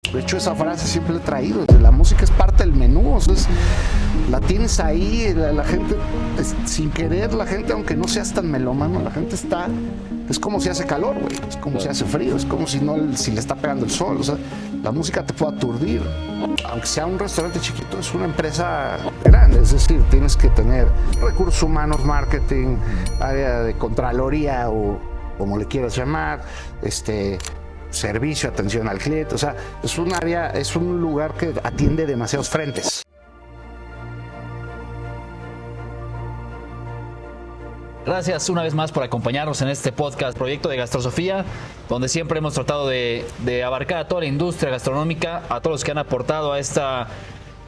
De hecho, esa frase siempre la he traído. La música es parte del menú. O sea, la tienes ahí, la gente, sin querer, la gente, aunque no seas tan melómano, la gente está... Es como si hace calor, güey. Es como si hace frío. Es como si si le está pegando el sol. O sea, la música te puede aturdir. Aunque sea un restaurante chiquito, es una empresa grande. Es decir, tienes que tener recursos humanos, marketing, área de contraloría o como le quieras llamar, servicio, atención al cliente. O sea, es un área, es un lugar que atiende demasiados frentes. Gracias una vez más por acompañarnos en este podcast Proyecto de Gastrosofía, donde siempre hemos tratado de abarcar a toda la industria gastronómica, a todos los que han aportado a esta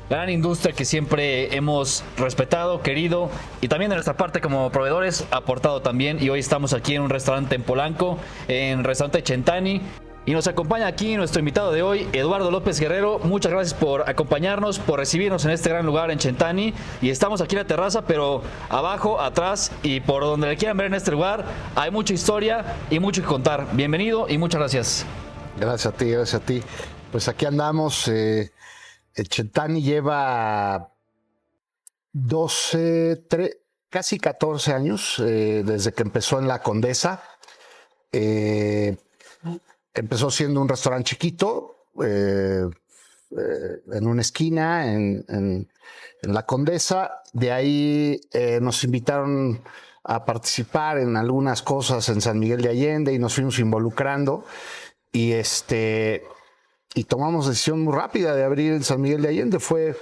gran industria que siempre hemos respetado, querido, y también de nuestra parte como proveedores aportado también. Y hoy estamos aquí en un restaurante en Polanco, en Restaurante Centani. Y nos acompaña aquí nuestro invitado de hoy, Eduardo López Guerrero. Muchas gracias por acompañarnos, por recibirnos en este gran lugar en Centani. Y estamos aquí en la terraza, pero abajo, atrás y por donde le quieran ver en este lugar, hay mucha historia y mucho que contar. Bienvenido y muchas gracias. Gracias a ti, gracias a ti. Pues aquí andamos. El Centani lleva casi 14 años desde que empezó en La Condesa. Empezó siendo un restaurante chiquito, en una esquina, en La Condesa. De ahí nos invitaron a participar en algunas cosas en San Miguel de Allende y nos fuimos involucrando. Y tomamos decisión muy rápida de abrir en San Miguel de Allende. Fue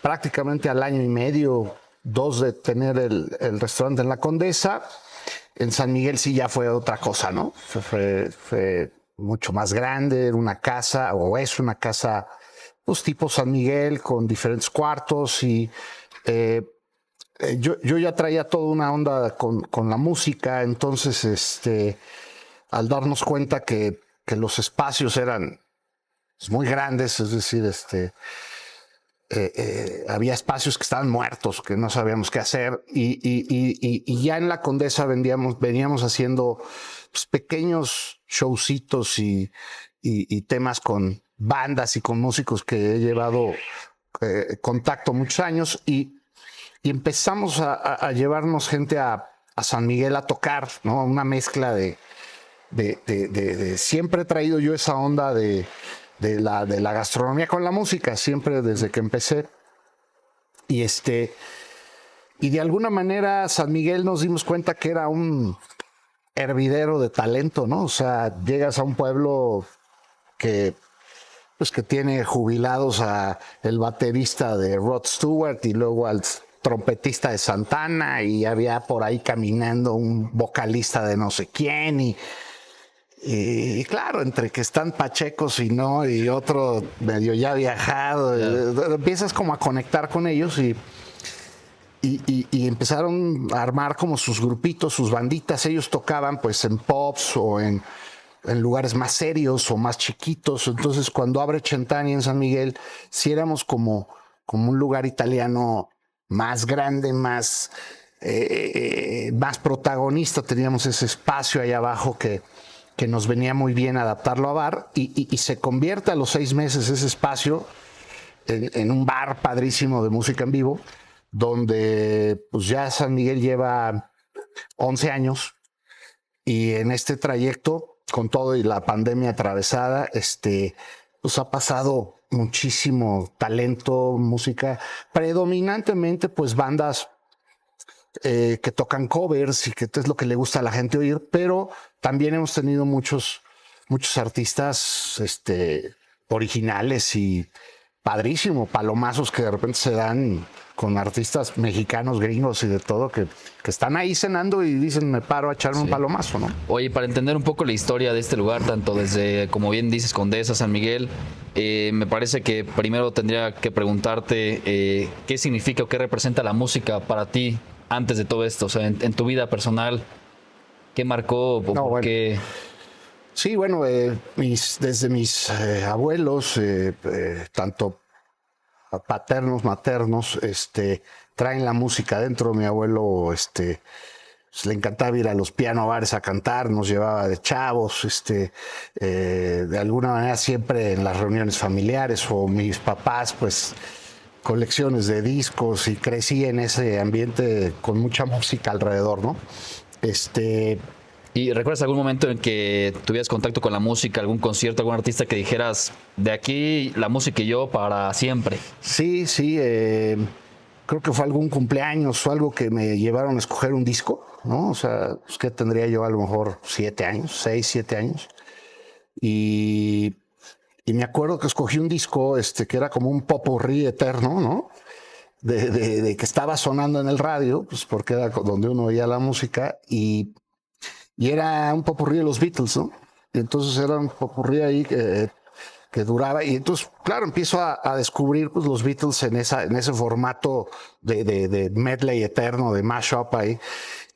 prácticamente al año y medio, 2 de tener el restaurante en La Condesa. En San Miguel sí ya fue otra cosa, ¿no? Fue mucho más grande, era una casa, o es una casa, pues tipo San Miguel, con diferentes cuartos. Y yo ya traía toda una onda con la música. Entonces, al darnos cuenta que los espacios eran muy grandes, es decir, había espacios que estaban muertos, que no sabíamos qué hacer, y ya en La Condesa veníamos haciendo pues, pequeños showcitos y temas con bandas y con músicos que he llevado contacto muchos años, y empezamos a llevarnos gente a San Miguel a tocar, ¿no? Una mezcla de siempre he traído yo esa onda de la gastronomía con la música, siempre desde que empecé. Y de alguna manera San Miguel nos dimos cuenta que era un hervidero de talento, ¿no? O sea, llegas a un pueblo que tiene jubilados a el baterista de Rod Stewart y luego al trompetista de Santana, y había por ahí caminando un vocalista de no sé quién, y claro, entre que están pachecos y no, y otro medio ya viajado, empiezas como a conectar con ellos y empezaron a armar como sus grupitos, sus banditas. Ellos tocaban pues en pubs o en lugares más serios o más chiquitos. Entonces cuando abre Centani en San Miguel, sí éramos como un lugar italiano más grande, más protagonista. Teníamos ese espacio ahí abajo que nos venía muy bien adaptarlo a bar, y se convierte a los 6 meses ese espacio en un bar padrísimo de música en vivo, donde pues ya San Miguel lleva 11 años, y en este trayecto, con todo y la pandemia atravesada, pues ha pasado muchísimo talento, música, predominantemente pues bandas que tocan covers y que es lo que le gusta a la gente oír, pero también hemos tenido muchos artistas originales y padrísimo, palomazos que de repente se dan con artistas mexicanos, gringos y de todo, que están ahí cenando y dicen, me paro a echarme un palomazo, ¿no? Oye, para entender un poco la historia de este lugar, tanto desde, como bien dices, Condesa, San Miguel, me parece que primero tendría que preguntarte qué significa o qué representa la música para ti antes de todo esto, o sea, en tu vida personal, ¿qué marcó? ¿Qué? Sí, bueno, desde mis abuelos, tanto paternos, maternos, traen la música dentro. Mi abuelo pues, le encantaba ir a los piano bares a cantar, nos llevaba de chavos, de alguna manera siempre en las reuniones familiares, o mis papás, pues colecciones de discos, y crecí en ese ambiente con mucha música alrededor, ¿no? ¿Y recuerdas algún momento en que tuvieras contacto con la música, algún concierto, algún artista que dijeras, de aquí la música y yo para siempre? Sí, creo que fue algún cumpleaños o algo que me llevaron a escoger un disco, ¿no? O sea, pues que tendría yo a lo mejor 7 años, 6, 7 años. Y me acuerdo que escogí un disco que era como un popurrí eterno, ¿no? De que estaba sonando en el radio, pues porque era donde uno oía la música, y era un popurrí de los Beatles, ¿no? Y entonces era un popurrí ahí que duraba, y entonces, claro, empiezo a descubrir pues, los Beatles en ese formato de medley eterno, de mashup ahí,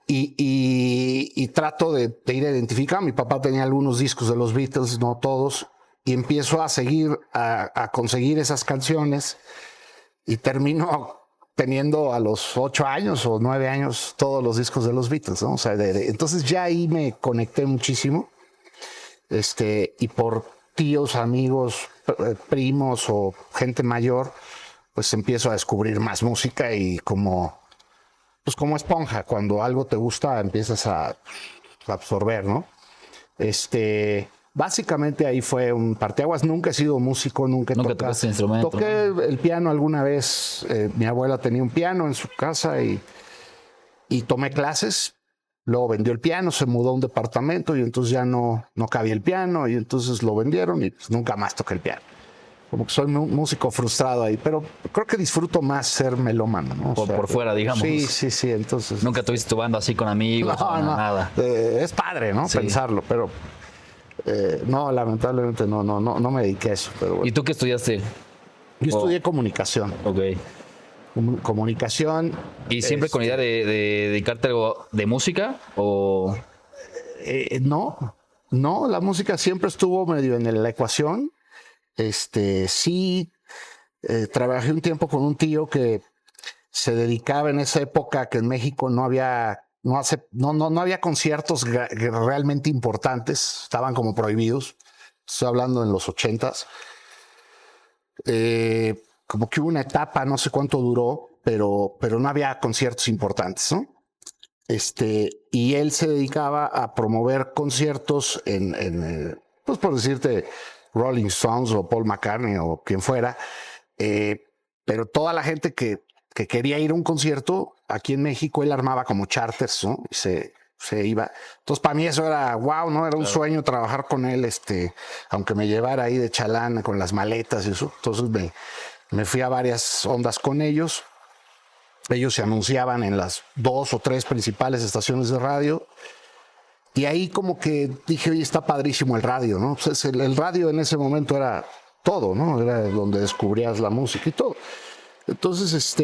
y trato de ir a identificar. Mi papá tenía algunos discos de los Beatles, no todos, y empiezo a seguir, a conseguir esas canciones, y termino teniendo a los 8 años o 9 años todos los discos de los Beatles, ¿no? O sea, entonces ya ahí me conecté muchísimo, y por tíos, amigos, primos o gente mayor, pues empiezo a descubrir más música, y como esponja, cuando algo te gusta empiezas a absorber, ¿no? Básicamente ahí fue un parteaguas. Nunca he sido músico, nunca tocaste instrumento. Toqué el piano alguna vez. Mi abuela tenía un piano en su casa y tomé clases. Luego vendió el piano, se mudó a un departamento y entonces ya no cabía el piano, y entonces lo vendieron y pues nunca más toqué el piano. Como que soy músico frustrado ahí, pero creo que disfruto más ser melómano, ¿no? Por fuera, digamos. Sí, entonces... ¿Nunca tuviste tu banda así con amigos? No, nada. Es padre, ¿no? Sí. Pensarlo, pero no, lamentablemente no me dediqué a eso. Pero bueno. ¿Y tú qué estudiaste? Yo estudié comunicación. Ok. Comunicación. ¿Y siempre con idea de dedicarte a algo de música? ¿O? No, la música siempre estuvo medio en la ecuación. Sí, trabajé un tiempo con un tío que se dedicaba en esa época que en México no había conciertos realmente importantes, estaban como prohibidos. Estoy hablando en los 80s. Como que hubo una etapa, no sé cuánto duró, pero no había conciertos importantes, ¿no? Y él se dedicaba a promover conciertos pues por decirte, Rolling Stones o Paul McCartney o quien fuera, pero toda la gente que quería ir a un concierto aquí en México, él armaba como charters, ¿no? Y se iba. Entonces, para mí eso era wow, ¿no? Era un sueño trabajar con él, aunque me llevara ahí de chalán con las maletas y eso. Entonces me fui a varias ondas con ellos. Ellos se anunciaban en las 2 o 3 principales estaciones de radio. Y ahí como que dije, oye, está padrísimo el radio, ¿no? Pues el radio en ese momento era todo, ¿no? Era donde descubrías la música y todo. Entonces,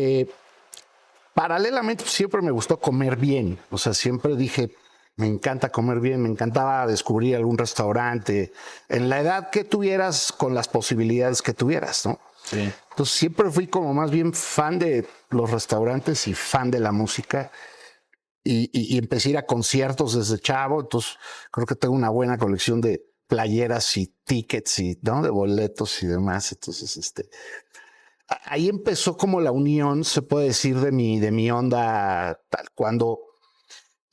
paralelamente siempre me gustó comer bien. O sea, siempre dije, me encanta comer bien, me encantaba descubrir algún restaurante en la edad que tuvieras, con las posibilidades que tuvieras, ¿no? Sí. Entonces siempre fui como más bien fan de los restaurantes y fan de la música. Y empecé a ir a conciertos desde chavo. Entonces creo que tengo una buena colección de playeras y tickets y, ¿no? De boletos y demás. Entonces, ahí empezó como la unión, se puede decir, de mi onda. Cuando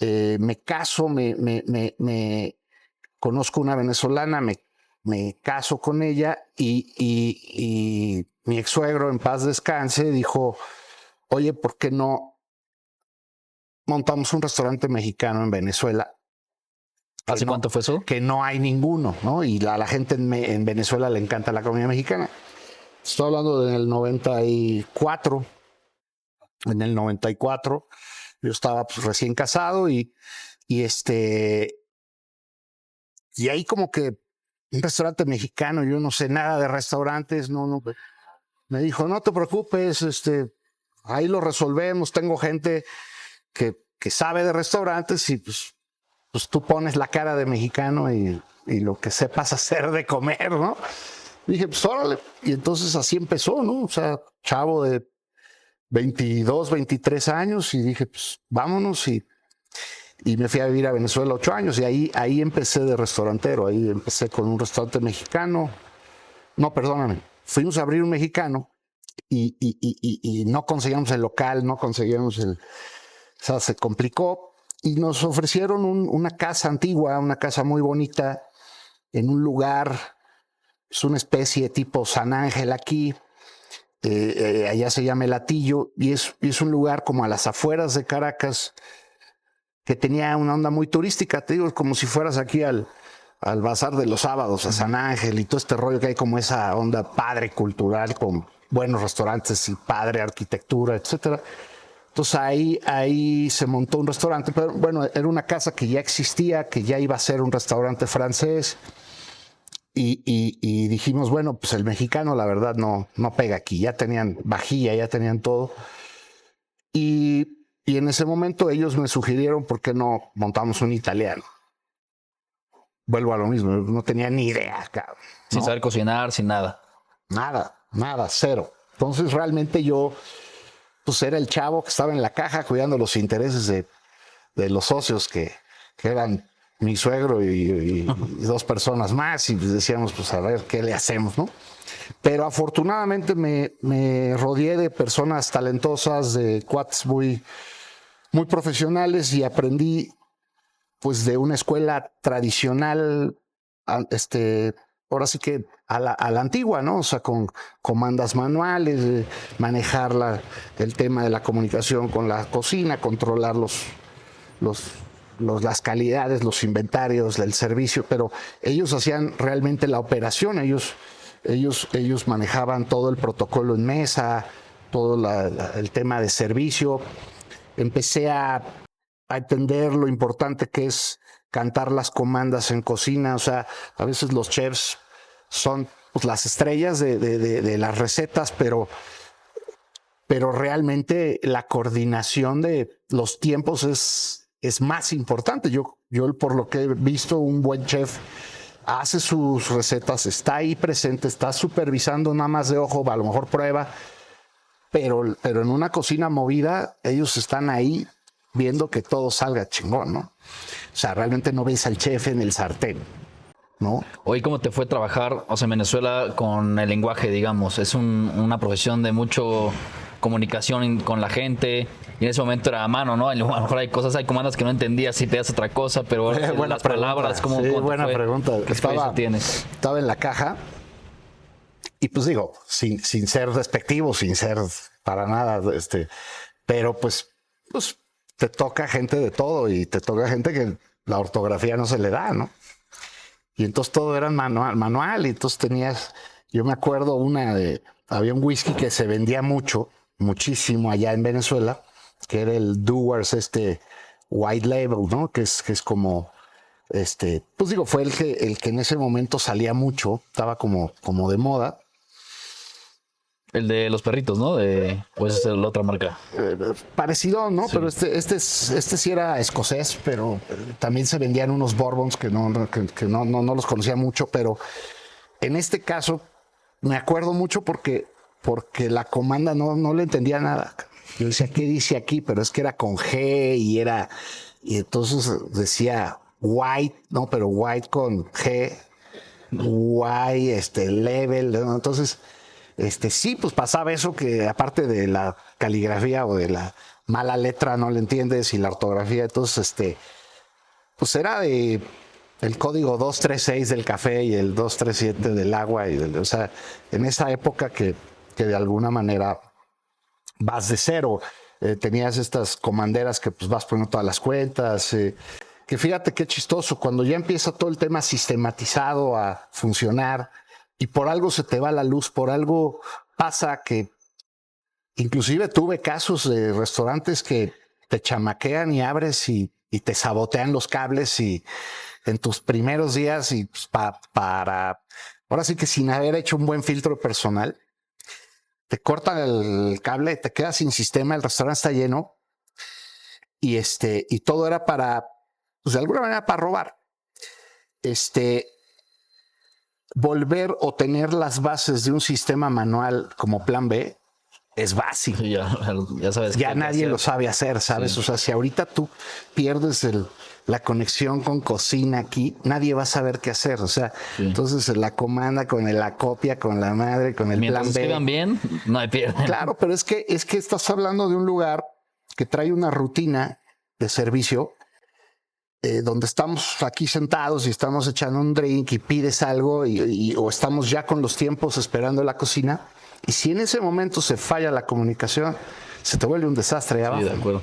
me caso, me conozco una venezolana, me caso con ella, y mi ex suegro, en paz descanse, dijo, oye, ¿por qué no montamos un restaurante mexicano en Venezuela? ¿Hace cuánto fue eso? Que no hay ninguno, ¿no? Y a la gente en Venezuela le encanta la comida mexicana. Estoy hablando del 94. En el 94 yo estaba pues, recién casado y ahí como que un restaurante mexicano, yo no sé nada de restaurantes, no. Me dijo, no te preocupes, ahí lo resolvemos, tengo gente que sabe de restaurantes, y pues tú pones la cara de mexicano y lo que sepas hacer de comer, ¿no? Dije, pues órale. Y entonces así empezó, ¿no? O sea, chavo de 22, 23 años, y dije, pues vámonos. y me fui a vivir a Venezuela 8 años y ahí empecé de restaurantero. Ahí empecé con un restaurante mexicano. No, perdóname. Fuimos a abrir un mexicano y no conseguíamos el local, no conseguíamos o sea, se complicó y nos ofrecieron una casa antigua, una casa muy bonita en un lugar, es una especie tipo San Ángel aquí. Allá se llama El Hatillo y es un lugar como a las afueras de Caracas que tenía una onda muy turística, te digo, como si fueras aquí al Bazar de los Sábados, a San Ángel y todo este rollo que hay como esa onda padre cultural con buenos restaurantes y padre arquitectura, etcétera. Entonces ahí se montó un restaurante, pero bueno, era una casa que ya existía, que ya iba a ser un restaurante francés. Y dijimos, bueno, pues el mexicano la verdad no pega aquí, ya tenían vajilla, ya tenían todo. Y en ese momento ellos me sugirieron por qué no montamos un italiano. Vuelvo a lo mismo, no tenía ni idea, cabrón, ¿no? Sin saber cocinar, sin nada. Nada, cero. Entonces realmente yo, pues era el chavo que estaba en la caja cuidando los intereses de los socios que eran mi suegro y 2 personas más, y decíamos, pues a ver qué le hacemos, ¿no? Pero afortunadamente me rodeé de personas talentosas, de cuates muy profesionales, y aprendí pues de una escuela tradicional, ahora sí que a la antigua, ¿no? O sea, con comandas manuales, manejar el tema de la comunicación con la cocina, controlar las calidades, los inventarios, el servicio, pero ellos hacían realmente la operación, ellos manejaban todo el protocolo en mesa, todo el tema de servicio. Empecé a entender lo importante que es cantar las comandas en cocina. O sea, a veces los chefs son pues las estrellas de las recetas, pero realmente la coordinación de los tiempos es más importante. Yo por lo que he visto, un buen chef hace sus recetas, está ahí presente, está supervisando nada más de ojo, a lo mejor prueba, pero en una cocina movida ellos están ahí viendo que todo salga chingón, ¿no? O sea, realmente no ves al chef en el sartén, ¿no? Hoy, ¿cómo te fue trabajar, o sea, en Venezuela con el lenguaje, digamos? Es una profesión de mucho comunicación con la gente, y en ese momento era a mano, ¿no? A lo mejor hay comandas que no entendías si pedías otra cosa, pero buena las palabras, ¿cómo sí, te buena fue? pregunta. ¿Qué experiencia tienes? Estaba en la caja y pues digo, sin ser despectivo, sin ser para nada, pero pues te toca gente de todo y te toca gente que la ortografía no se le da, ¿no? Y entonces todo era manual, y entonces yo me acuerdo había un whisky que se vendía muchísimo allá en Venezuela, que era el Dewar's, White Label, ¿no? Que es como, pues digo, fue el que en ese momento salía mucho, estaba como de moda. El de los perritos, ¿no? Pues es la otra marca. Parecido, ¿no? Sí. Pero este sí era escocés, pero también se vendían unos bourbons que no los conocía mucho, pero en este caso me acuerdo mucho porque la comanda no le entendía nada. Yo decía, ¿qué dice aquí? Pero es que era con G y entonces decía white, no, pero white con G, white, level, ¿no? Entonces, sí, pues pasaba eso, que aparte de la caligrafía o de la mala letra no le entiendes, y la ortografía, entonces, pues era el código 236 del café y el 237 del agua, o sea, en esa época que de alguna manera vas de cero, tenías estas comanderas que pues vas poniendo todas las cuentas, que fíjate qué chistoso, cuando ya empieza todo el tema sistematizado a funcionar, y por algo se te va la luz, por algo pasa que inclusive tuve casos de restaurantes que te chamaquean y abres y te sabotean los cables, y en tus primeros días, y pues ahora sí que sin haber hecho un buen filtro personal, te cortan el cable, te quedas sin sistema, el restaurante está lleno, y todo era para, pues de alguna manera para robar. Volver o tener las bases de un sistema manual como plan B es básico. Sí, ya sabes. Ya nadie lo sabe hacer, ¿sabes? Sí. O sea, si ahorita tú pierdes la conexión con cocina aquí, nadie va a saber qué hacer. O sea, sí. Entonces la comanda con la copia, con la madre, con el mientras plan B. Escriban bien, no hay pierde. Claro, pero es que estás hablando de un lugar que trae una rutina de servicio donde estamos aquí sentados y estamos echando un drink y pides algo o estamos ya con los tiempos esperando la cocina. Y si en ese momento se falla la comunicación, se te vuelve un desastre. Sí, de acuerdo.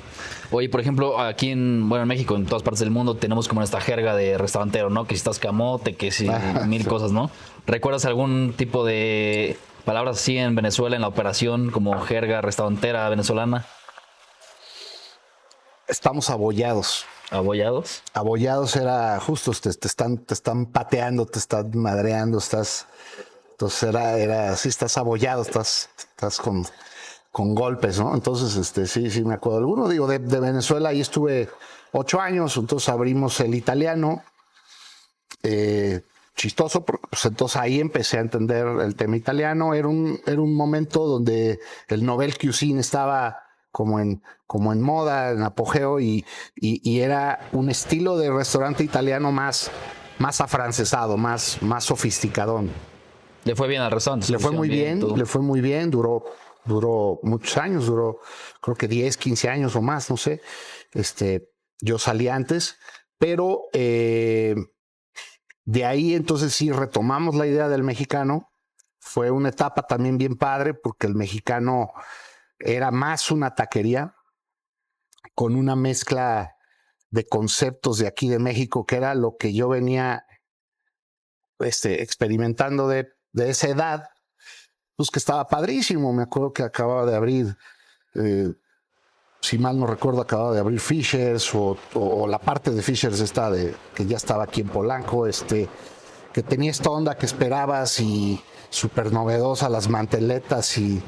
Oye, por ejemplo, aquí en México, en todas partes del mundo, tenemos como esta jerga de restaurantero, ¿no? Que si estás camote, que si mil cosas, ¿no? ¿Recuerdas algún tipo de palabras así en Venezuela, en la operación, como jerga restaurantera venezolana? Estamos abollados. ¿Abollados? Abollados era justo, te están pateando, te están madreando, entonces era así, estás abollado, estás con golpes, ¿no? Entonces, sí, me acuerdo. Alguno, digo, de Venezuela, ahí estuve 8 años, entonces abrimos el italiano, chistoso, porque pues, entonces ahí empecé a entender el tema italiano. Era un momento donde el Nouvelle Cuisine estaba como en moda, en apogeo, y era un estilo de restaurante italiano más afrancesado, más sofisticadón. ¿Le fue bien al restaurante? Le fue muy bien, duró muchos años, duró creo que 10, 15 años o más, no sé. Yo salí antes, pero de ahí entonces sí retomamos la idea del mexicano. Fue una etapa también bien padre porque el mexicano era más una taquería con una mezcla de conceptos de aquí de México, que era lo que yo venía experimentando de esa edad, pues que estaba padrísimo. Me acuerdo que acababa de abrir, si mal no recuerdo, acababa de abrir Fishers o la parte de Fishers que ya estaba aquí en Polanco, que tenía esta onda que esperabas y súper novedosa, las manteletas y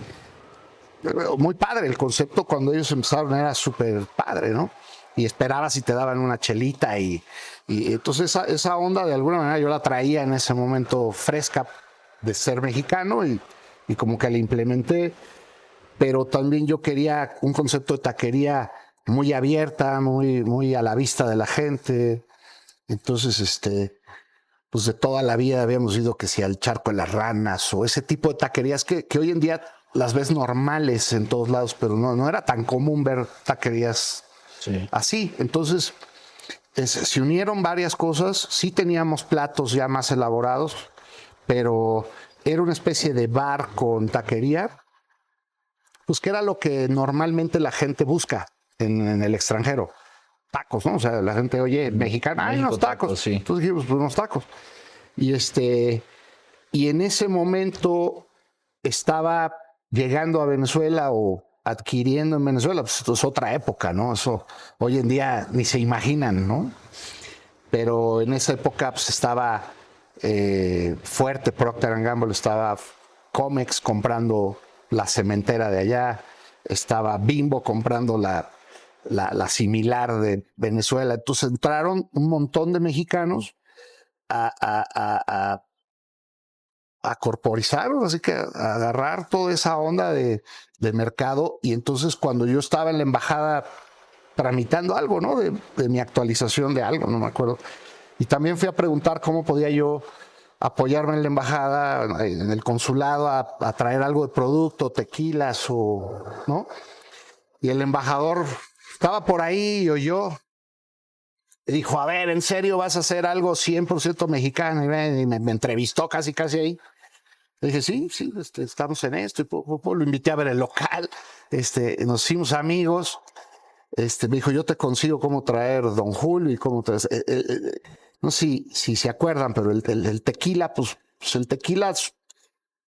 muy padre. El concepto cuando ellos empezaron era súper padre, ¿no? Y esperabas y te daban una chelita y entonces esa onda de alguna manera yo la traía en ese momento fresca de ser mexicano y como que la implementé, pero también yo quería un concepto de taquería muy abierta, muy a la vista de la gente. Entonces, pues de toda la vida habíamos ido que si al Charco de las Ranas o ese tipo de taquerías que hoy en día las ves normales en todos lados, pero no era tan común ver taquerías así. Entonces, se unieron varias cosas. Sí teníamos platos ya más elaborados, pero era una especie de bar con taquería, pues que era lo que normalmente la gente busca en el extranjero. Tacos, ¿no? O sea, la gente, oye, mexicana, hay unos tacos. Sí. Entonces dijimos, pues unos tacos. Y en ese momento estaba llegando a Venezuela o adquiriendo en Venezuela, pues es otra época, ¿no? Eso hoy en día ni se imaginan, ¿no? Pero en esa época pues estaba fuerte Procter & Gamble, estaba Comex comprando la cementera de allá, estaba Bimbo comprando la similar de Venezuela. Entonces entraron un montón de mexicanos a corporizar, así que a agarrar toda esa onda de mercado. Y entonces cuando yo estaba en la embajada tramitando algo, ¿no? De mi actualización de algo, no me acuerdo. Y también fui a preguntar cómo podía yo apoyarme en la embajada, en el consulado, a traer algo de producto, tequilas ¿no? Y el embajador estaba por ahí y oyó. Y dijo, a ver, ¿en serio vas a hacer algo 100% mexicano? Y me entrevistó casi ahí. Le dije, sí, estamos en esto. Y lo invité a ver el local. Nos hicimos amigos. Me dijo, yo te consigo cómo traer Don Julio y cómo traer... no sé si se acuerdan, pero el tequila, pues el tequila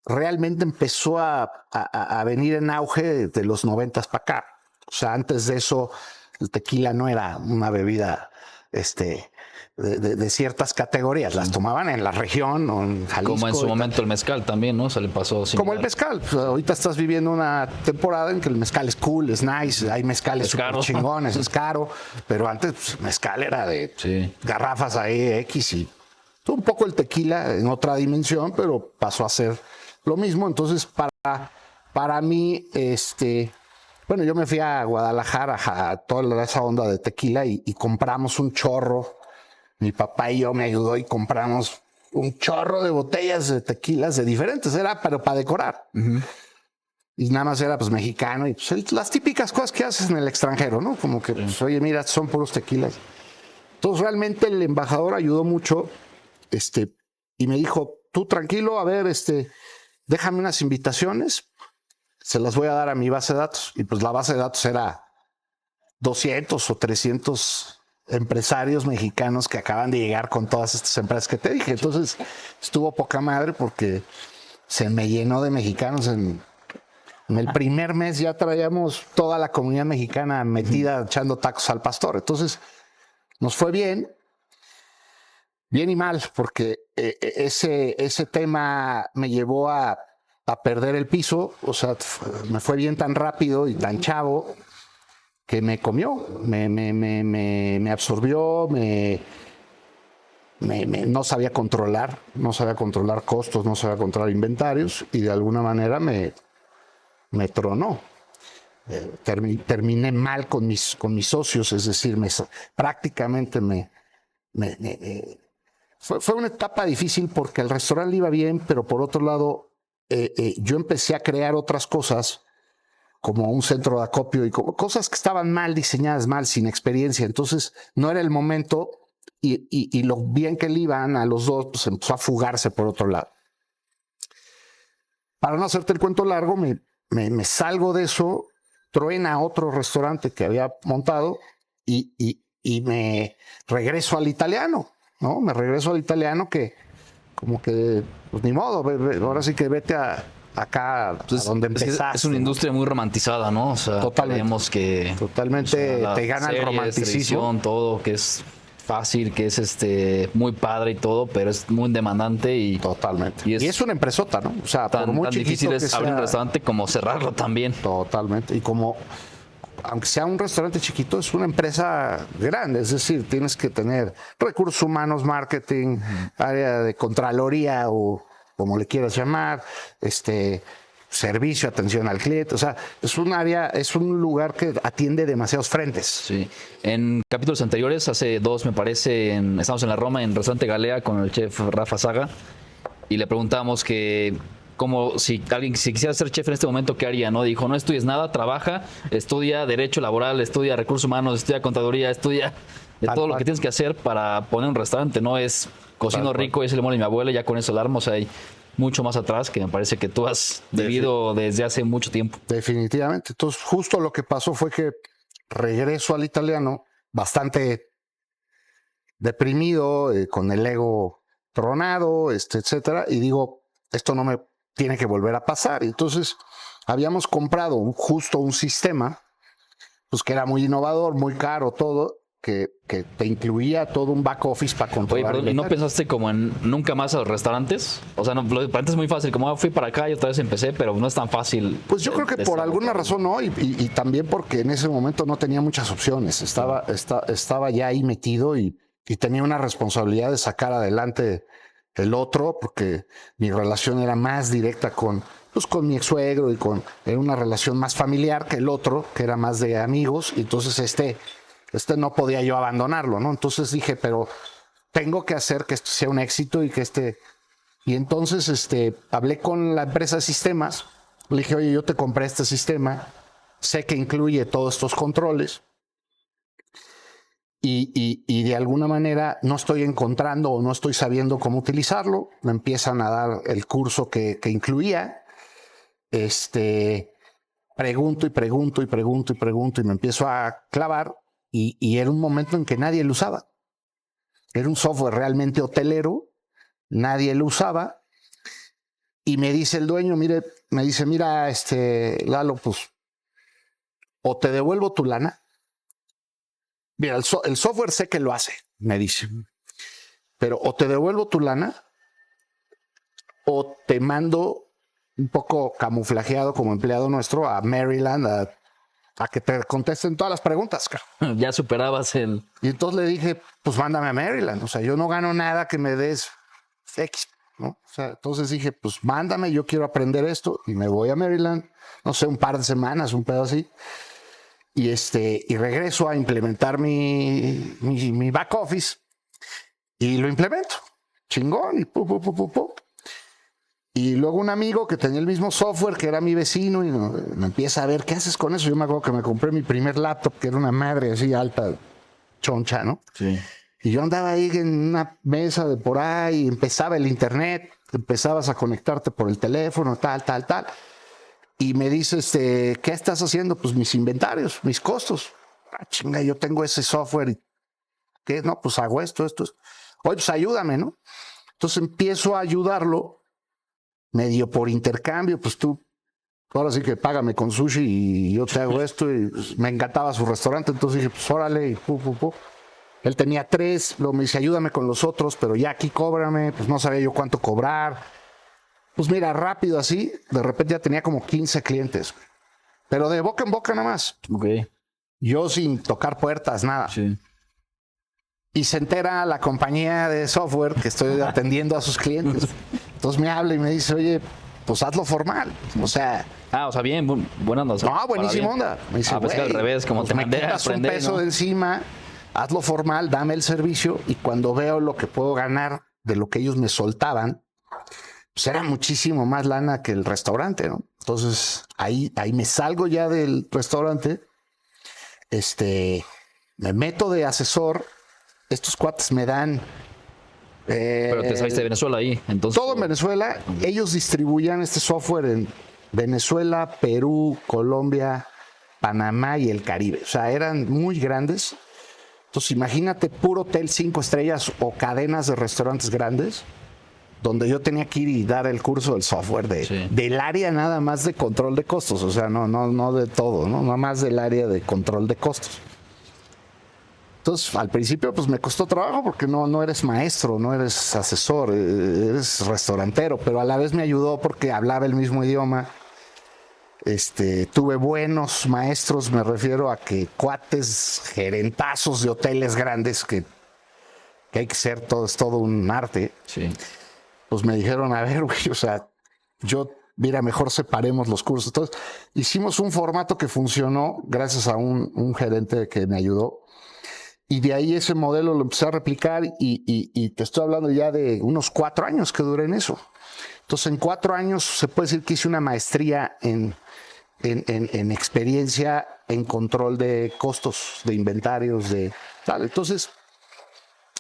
realmente empezó a venir en auge de los 90s para acá. O sea, antes de eso, el tequila no era una bebida de ciertas categorías. Las tomaban en la región o en Jalisco. Como en su momento el mezcal también, ¿no? Se le pasó similar. Como el mezcal. Pues ahorita estás viviendo una temporada en que el mezcal es cool, es nice, hay mezcales súper chingones, es caro, pero antes pues, mezcal era de garrafas ahí X y un poco el tequila en otra dimensión, pero pasó a ser lo mismo. Entonces, para para mí, bueno, yo me fui a Guadalajara a toda esa onda de tequila y compramos un chorro. Mi papá y yo me ayudó y compramos un chorro de botellas de tequilas de diferentes, era pero para decorar. Y nada más era pues mexicano y pues, las típicas cosas que haces en el extranjero, ¿no? Como que, pues, oye, mira, son puros tequilas. Entonces realmente el embajador ayudó mucho, y me dijo, tú tranquilo, a ver, déjame unas invitaciones, se las voy a dar a mi base de datos. Y pues la base de datos era 200 o 300 empresarios mexicanos que acaban de llegar con todas estas empresas que te dije. Entonces estuvo poca madre porque se me llenó de mexicanos. En el primer mes ya traíamos toda la comunidad mexicana metida echando tacos al pastor. Entonces nos fue bien y mal, porque ese tema me llevó a perder el piso. O sea, me fue bien tan rápido y tan chavo que me comió, me absorbió, no sabía controlar costos, no sabía controlar inventarios y de alguna manera me tronó. Terminé mal con mis socios, es decir, prácticamente fue una etapa difícil porque el restaurante iba bien, pero por otro lado yo empecé a crear otras cosas como un centro de acopio y como cosas que estaban mal diseñadas, mal, sin experiencia. Entonces no era el momento y lo bien que le iban a los dos, pues empezó a fugarse por otro lado. Para no hacerte el cuento largo, me salgo de eso, truena otro restaurante que había montado y me regreso al italiano, ¿no? Me regreso al italiano que como que, pues ni modo, ahora sí que vete acá pues a donde empezaste. Es una industria muy romantizada, ¿no? O sea, creemos que totalmente te gana series, el romanticismo. Todo, que es fácil, que es muy padre y todo, pero es muy demandante y totalmente. Y es una empresota, ¿no? O sea, por muy difícil es abrir un restaurante como cerrarlo también. Totalmente. Y como aunque sea un restaurante chiquito, es una empresa grande, es decir, tienes que tener recursos humanos, marketing, área de contraloría o como le quieras llamar, servicio, atención al cliente. O sea, es un área, es un lugar que atiende demasiados frentes. Sí. En capítulos anteriores, hace 2 me parece, estamos en la Roma, en Restaurante Galea con el chef Rafa Saga, y le preguntamos que si quisiera ser chef en este momento, ¿qué haría? ¿No? Dijo, no estudies nada, trabaja, estudia Derecho Laboral, estudia Recursos Humanos, estudia Contaduría, estudia todo lo que tienes que hacer para poner un restaurante. No es cocino rico, es el mole de mi abuela, ya con eso la armo. O sea, hay mucho más atrás que me parece que tú has vivido desde hace mucho tiempo. Definitivamente. Entonces, justo lo que pasó fue que regreso al italiano bastante deprimido, con el ego tronado, etcétera, y digo, esto no me tiene que volver a pasar. Y entonces habíamos comprado justo un sistema, pues que era muy innovador, muy caro todo, que te incluía todo un back office para controlar. Oye, ¿y no pensaste como en nunca más a los restaurantes? O sea, para ti es muy fácil, como fui para acá y otra vez empecé, pero no es tan fácil. Pues yo creo que por alguna razón no, y también porque en ese momento no tenía muchas opciones. Estaba ya ahí metido y tenía una responsabilidad de sacar adelante el otro, porque mi relación era más directa con mi ex suegro y era una relación más familiar que el otro, que era más de amigos, y entonces no podía yo abandonarlo, ¿no? Entonces dije, pero tengo que hacer que esto sea un éxito y que y entonces hablé con la empresa de sistemas, le dije, oye, yo te compré este sistema, sé que incluye todos estos controles y de alguna manera no estoy encontrando o no estoy sabiendo cómo utilizarlo. Me empiezan a dar el curso que incluía, pregunto y me empiezo a clavar. Y era un momento en que nadie lo usaba. Era un software realmente hotelero, nadie lo usaba. Y me dice el dueño, mira, Lalo, pues, o te devuelvo tu lana. Mira, el software sé que lo hace, me dice. Pero o te devuelvo tu lana, o te mando un poco camuflajeado como empleado nuestro a Maryland, a que te contesten todas las preguntas. Ya superabas Y entonces le dije, pues mándame a Maryland. O sea, yo no gano nada que me des X ¿no? O sea, entonces dije, pues mándame, yo quiero aprender esto y me voy a Maryland, no sé, un par de semanas, un pedo así. Y regreso a implementar mi back office y lo implemento. Chingón, y Y luego un amigo que tenía el mismo software, que era mi vecino, y me empieza a ver, ¿qué haces con eso? Yo me acuerdo que me compré mi primer laptop, que era una madre así alta, choncha, ¿no? Sí. Y yo andaba ahí en una mesa de por ahí, empezaba el internet, empezabas a conectarte por el teléfono, tal. Y me dice, ¿qué estás haciendo? Pues mis inventarios, mis costos. Ah, chinga, yo tengo ese software. ¿Qué? No, pues hago esto. Oye, pues ayúdame, ¿no? Entonces empiezo a ayudarlo, medio por intercambio, pues tú, ahora sí que págame con sushi y yo te hago esto. Y pues, me encantaba su restaurante, entonces dije, pues órale, y Él tenía 3, luego me dice, ayúdame con los otros, pero ya aquí cóbrame, pues no sabía yo cuánto cobrar. Pues mira, rápido así, de repente ya tenía como 15 clientes, pero de boca en boca nada más. Ok. Yo sin tocar puertas, nada. Sí. Y se entera la compañía de software que estoy atendiendo a sus clientes. Entonces me habla y me dice, oye, pues hazlo formal. O sea... bien, buena onda. No, buenísima onda. Me dice, pues que al revés, como pues te me mandé a quitas un aprender, peso ¿no? de encima, hazlo formal, dame el servicio y cuando veo lo que puedo ganar de lo que ellos me soltaban, pues era muchísimo más lana que el restaurante, ¿no? Entonces ahí me salgo ya del restaurante, me meto de asesor, estos cuates me dan... Pero te saliste de Venezuela ahí, entonces... Todo en Venezuela, ellos distribuían este software en Venezuela, Perú, Colombia, Panamá y el Caribe. O sea, eran muy grandes. Entonces imagínate puro hotel 5 estrellas o cadenas de restaurantes grandes, donde yo tenía que ir y dar el curso del software del área nada más de control de costos, o sea, no de todo, ¿no? Nada más del área de control de costos. Entonces, al principio, pues me costó trabajo porque no eres maestro, no eres asesor, eres restaurantero, pero a la vez me ayudó porque hablaba el mismo idioma. Tuve buenos maestros, me refiero a que cuates, gerentazos de hoteles grandes que hay que ser todo, es todo un arte. Sí. Pues me dijeron, a ver, güey, o sea, mira, mejor separemos los cursos. Entonces, hicimos un formato que funcionó gracias a un gerente que me ayudó. Y de ahí ese modelo lo empecé a replicar y te estoy hablando ya de unos 4 años que duré en eso. Entonces, en 4 años se puede decir que hice una maestría en experiencia en control de costos, de inventarios, de tal. Entonces,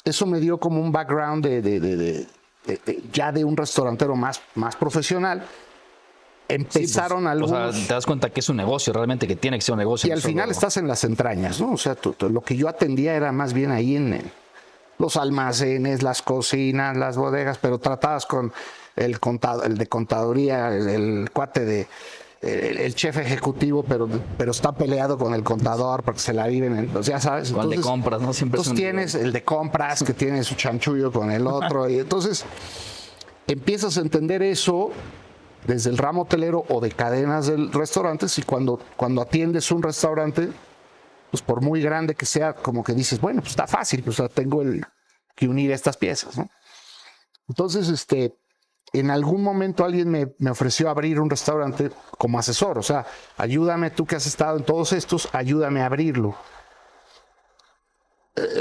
eso me dio como un background ya de un restaurantero más profesional. Empezaron algunos... O sea, te das cuenta que es un negocio, realmente que tiene que ser un negocio. Y al final estás en las entrañas, ¿no? O sea, lo que yo atendía era más bien ahí en los almacenes, las cocinas, las bodegas, pero tratadas con el de contaduría, el cuate el chef ejecutivo, pero está peleado con el contador porque se la viven, ya sabes. Con el de compras, ¿no? Siempre entonces tienes el de compras que tiene su chanchullo con el otro, y entonces empiezas a entender eso desde el ramo hotelero o de cadenas de restaurantes, y cuando atiendes un restaurante, pues por muy grande que sea, como que dices, bueno, pues está fácil, pues tengo que unir estas piezas, ¿no? Entonces, en algún momento alguien me ofreció abrir un restaurante como asesor, o sea, ayúdame tú que has estado en todos estos, ayúdame a abrirlo.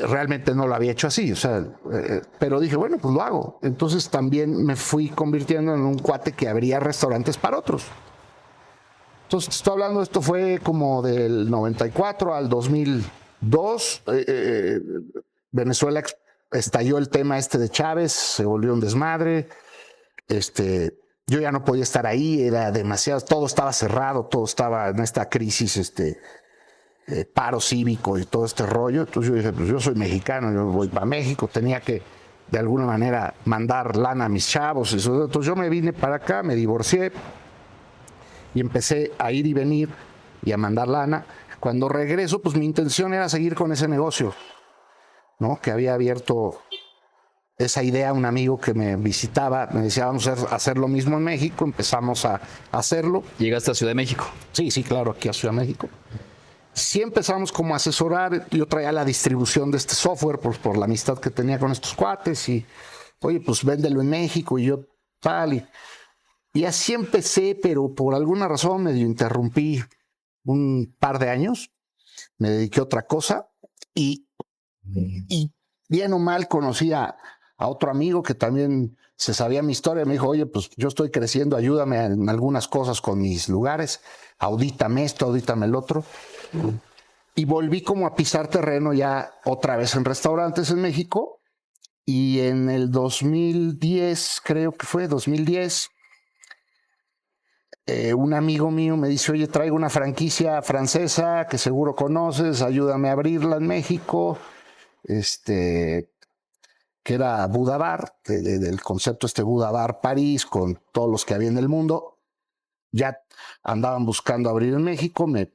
Realmente no lo había hecho así, o sea, pero dije, bueno, pues lo hago. Entonces también me fui convirtiendo en un cuate que abría restaurantes para otros. Entonces, estoy hablando, esto fue como del 94 al 2002. Venezuela estalló el tema de Chávez, se volvió un desmadre. Yo ya no podía estar ahí, era demasiado, todo estaba cerrado, todo estaba en esta crisis, paro cívico y todo este rollo. Entonces yo dije, pues yo soy mexicano, yo voy para México, tenía que de alguna manera mandar lana a mis chavos. Entonces yo me vine para acá, me divorcié y empecé a ir y venir y a mandar lana. Cuando regreso, pues mi intención era seguir con ese negocio, ¿no? Que había abierto esa idea un amigo que me visitaba, me decía, vamos a hacer lo mismo en México. Empezamos a hacerlo. ¿Llegaste a Ciudad de México? Sí, claro, aquí a Ciudad de México. Sí empezamos como a asesorar, yo traía la distribución de este software por la amistad que tenía con estos cuates y oye, pues véndelo en México y yo tal. Y así empecé, pero por alguna razón medio interrumpí un par de años, me dediqué a otra cosa y bien o mal conocí a otro amigo que también se sabía mi historia. Me dijo, oye, pues yo estoy creciendo, ayúdame en algunas cosas con mis lugares, audítame esto, audítame el otro. Y volví como a pisar terreno ya otra vez en restaurantes en México. Y en el 2010, creo que fue 2010, un amigo mío me dice, oye, traigo una franquicia francesa que seguro conoces, ayúdame a abrirla en México. Que era Buda Bar, del concepto Buda Bar París, con todos los que había en el mundo. Ya andaban buscando abrir en México, me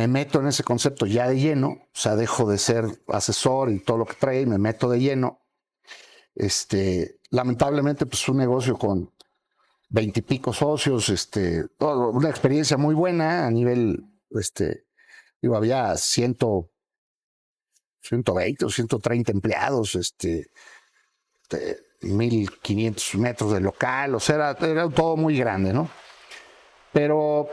meto en ese concepto ya de lleno, o sea, dejo de ser asesor y todo lo que trae y me meto de lleno. Lamentablemente, pues un negocio con 20 y pico socios, una experiencia muy buena a nivel, había 120 o 130 empleados, 1,500 metros de local, o sea, era todo muy grande, ¿no? Pero...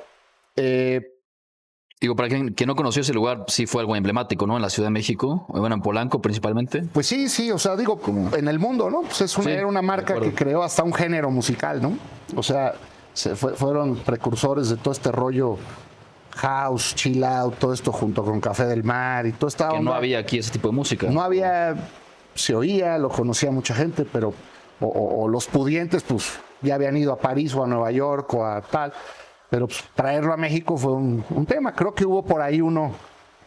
Digo, para quien no conoció ese lugar, sí fue algo emblemático, ¿no? En la Ciudad de México, bueno, en Polanco principalmente. Pues sí, o sea, digo, como en el mundo, ¿no? Pues era una marca que creó hasta un género musical, ¿no? O sea, fueron precursores de todo este rollo house, chill out, todo esto junto con Café del Mar y todo esta onda. Que no había aquí ese tipo de música. No había, se oía, lo conocía mucha gente, pero o los pudientes, pues ya habían ido a París o a Nueva York o a tal. Pero pues, traerlo a México fue un tema. Creo que hubo por ahí uno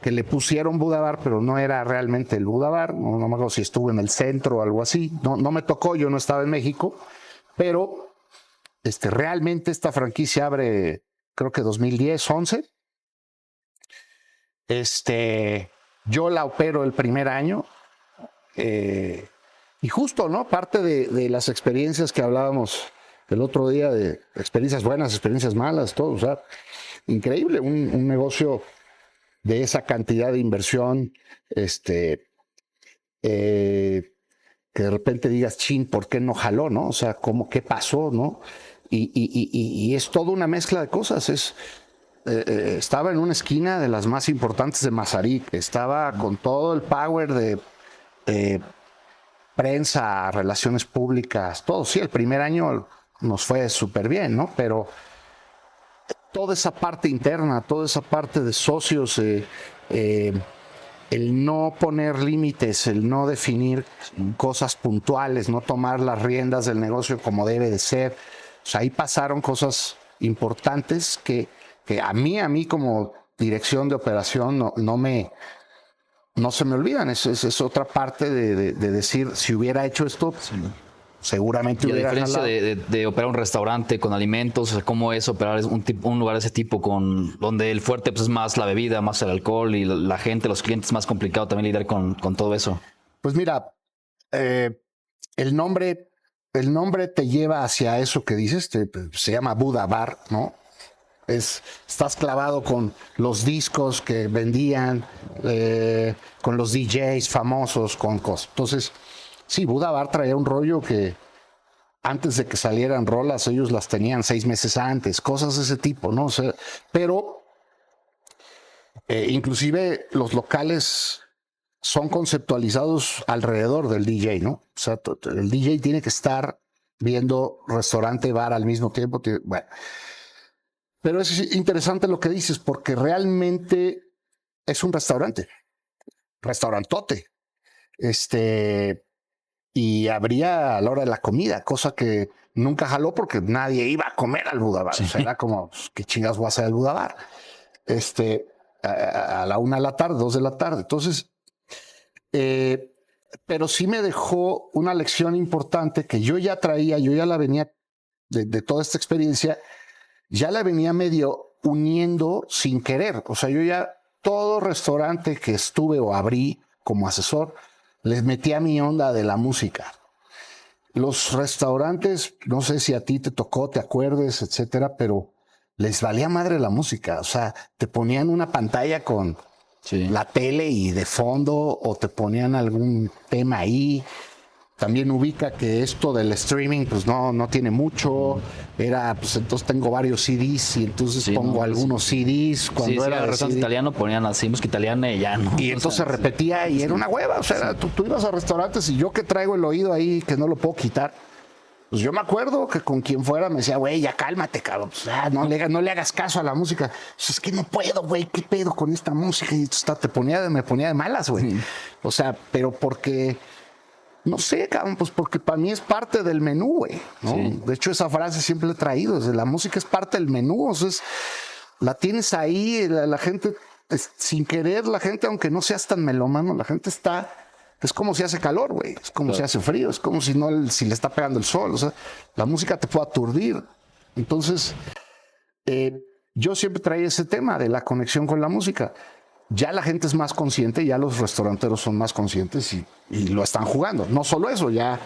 que le pusieron Buda Bar, pero no era realmente el Buda Bar. No me acuerdo si estuvo en el centro o algo así. No me tocó, yo no estaba en México. Pero realmente esta franquicia abre, creo que 2010, 11. Yo la opero el primer año. Y justo, ¿no? Parte de las experiencias que hablábamos el otro día, de experiencias buenas, experiencias malas, todo, o sea, increíble, un negocio de esa cantidad de inversión, que de repente digas, chin, ¿por qué no jaló, no? O sea, ¿qué pasó, no? Y es toda una mezcla de cosas, estaba en una esquina de las más importantes de Mazarik, estaba con todo el power de prensa, relaciones públicas, todo, sí, el primer año nos fue súper bien, ¿no? Pero toda esa parte interna, toda esa parte de socios, el no poner límites, el no definir cosas puntuales, no tomar las riendas del negocio como debe de ser. O sea, ahí pasaron cosas importantes que a mí como dirección de operación no se me olvidan. Es otra parte de decir, si hubiera hecho esto... Sí. Seguramente y a diferencia de operar un restaurante con alimentos, o sea, ¿cómo es operar un lugar de ese tipo donde el fuerte pues, es más la bebida, más el alcohol y la gente, los clientes, es más complicado también lidiar con todo eso? Pues mira, el nombre te lleva hacia eso que dices, se llama Buda Bar, ¿no? Estás clavado con los discos que vendían, con los DJs famosos, con cosas. Entonces, sí, Buda Bar traía un rollo que antes de que salieran rolas, ellos las tenían 6 meses antes, cosas de ese tipo, ¿no? O sea, pero inclusive los locales son conceptualizados alrededor del DJ, ¿no? O sea, el DJ tiene que estar viendo restaurante, bar al mismo tiempo. Bueno, pero es interesante lo que dices, porque realmente es un restaurantote. Y abría a la hora de la comida, cosa que nunca jaló porque nadie iba a comer al Buda Bar. Sí. O sea, era como, ¿qué chingados voy a hacer al Buda Bar? A la 1 de la tarde, 2 de la tarde. Entonces, pero sí me dejó una lección importante que yo ya la venía de toda esta experiencia, ya la venía medio uniendo sin querer. O sea, yo ya todo restaurante que estuve o abrí como asesor, les metía mi onda de la música. Los restaurantes, no sé si a ti te tocó, te acuerdes, etcétera, pero les valía madre la música. O sea, te ponían una pantalla con Sí. la tele y de fondo, o te ponían algún tema ahí. También ubica que esto del streaming pues no tiene mucho. Era, pues entonces tengo varios CDs y entonces Sí, pongo no, algunos CDs cuando Sí, era el de restaurante CD. italiano ponían así música italiana y ya no. Y O entonces sea, se repetía y era una hueva. O sea, tú ibas a restaurantes y yo que traigo el oído ahí que no lo puedo quitar. Pues yo me acuerdo que con quien fuera me decía, güey, ya cálmate, cabrón. Pues, no le hagas caso a la música. Pues, es que no puedo, güey, ¿qué pedo con esta música? Y me ponía de malas, güey. O sea, pero porque, no sé, cabrón, pues porque para mí es parte del menú, güey, ¿no? Sí. De hecho, esa frase siempre la he traído. O sea, la música es parte del menú. O sea, la tienes ahí, la gente, sin querer, la gente, aunque no seas tan melómano, la gente está... Es como si hace calor, güey. Es como si hace frío. Es como si si le está pegando el sol. O sea, la música te puede aturdir. Entonces, yo siempre traía ese tema de la conexión con la música. Ya la gente es más consciente, ya los restauranteros son más conscientes y lo están jugando. No solo eso, ya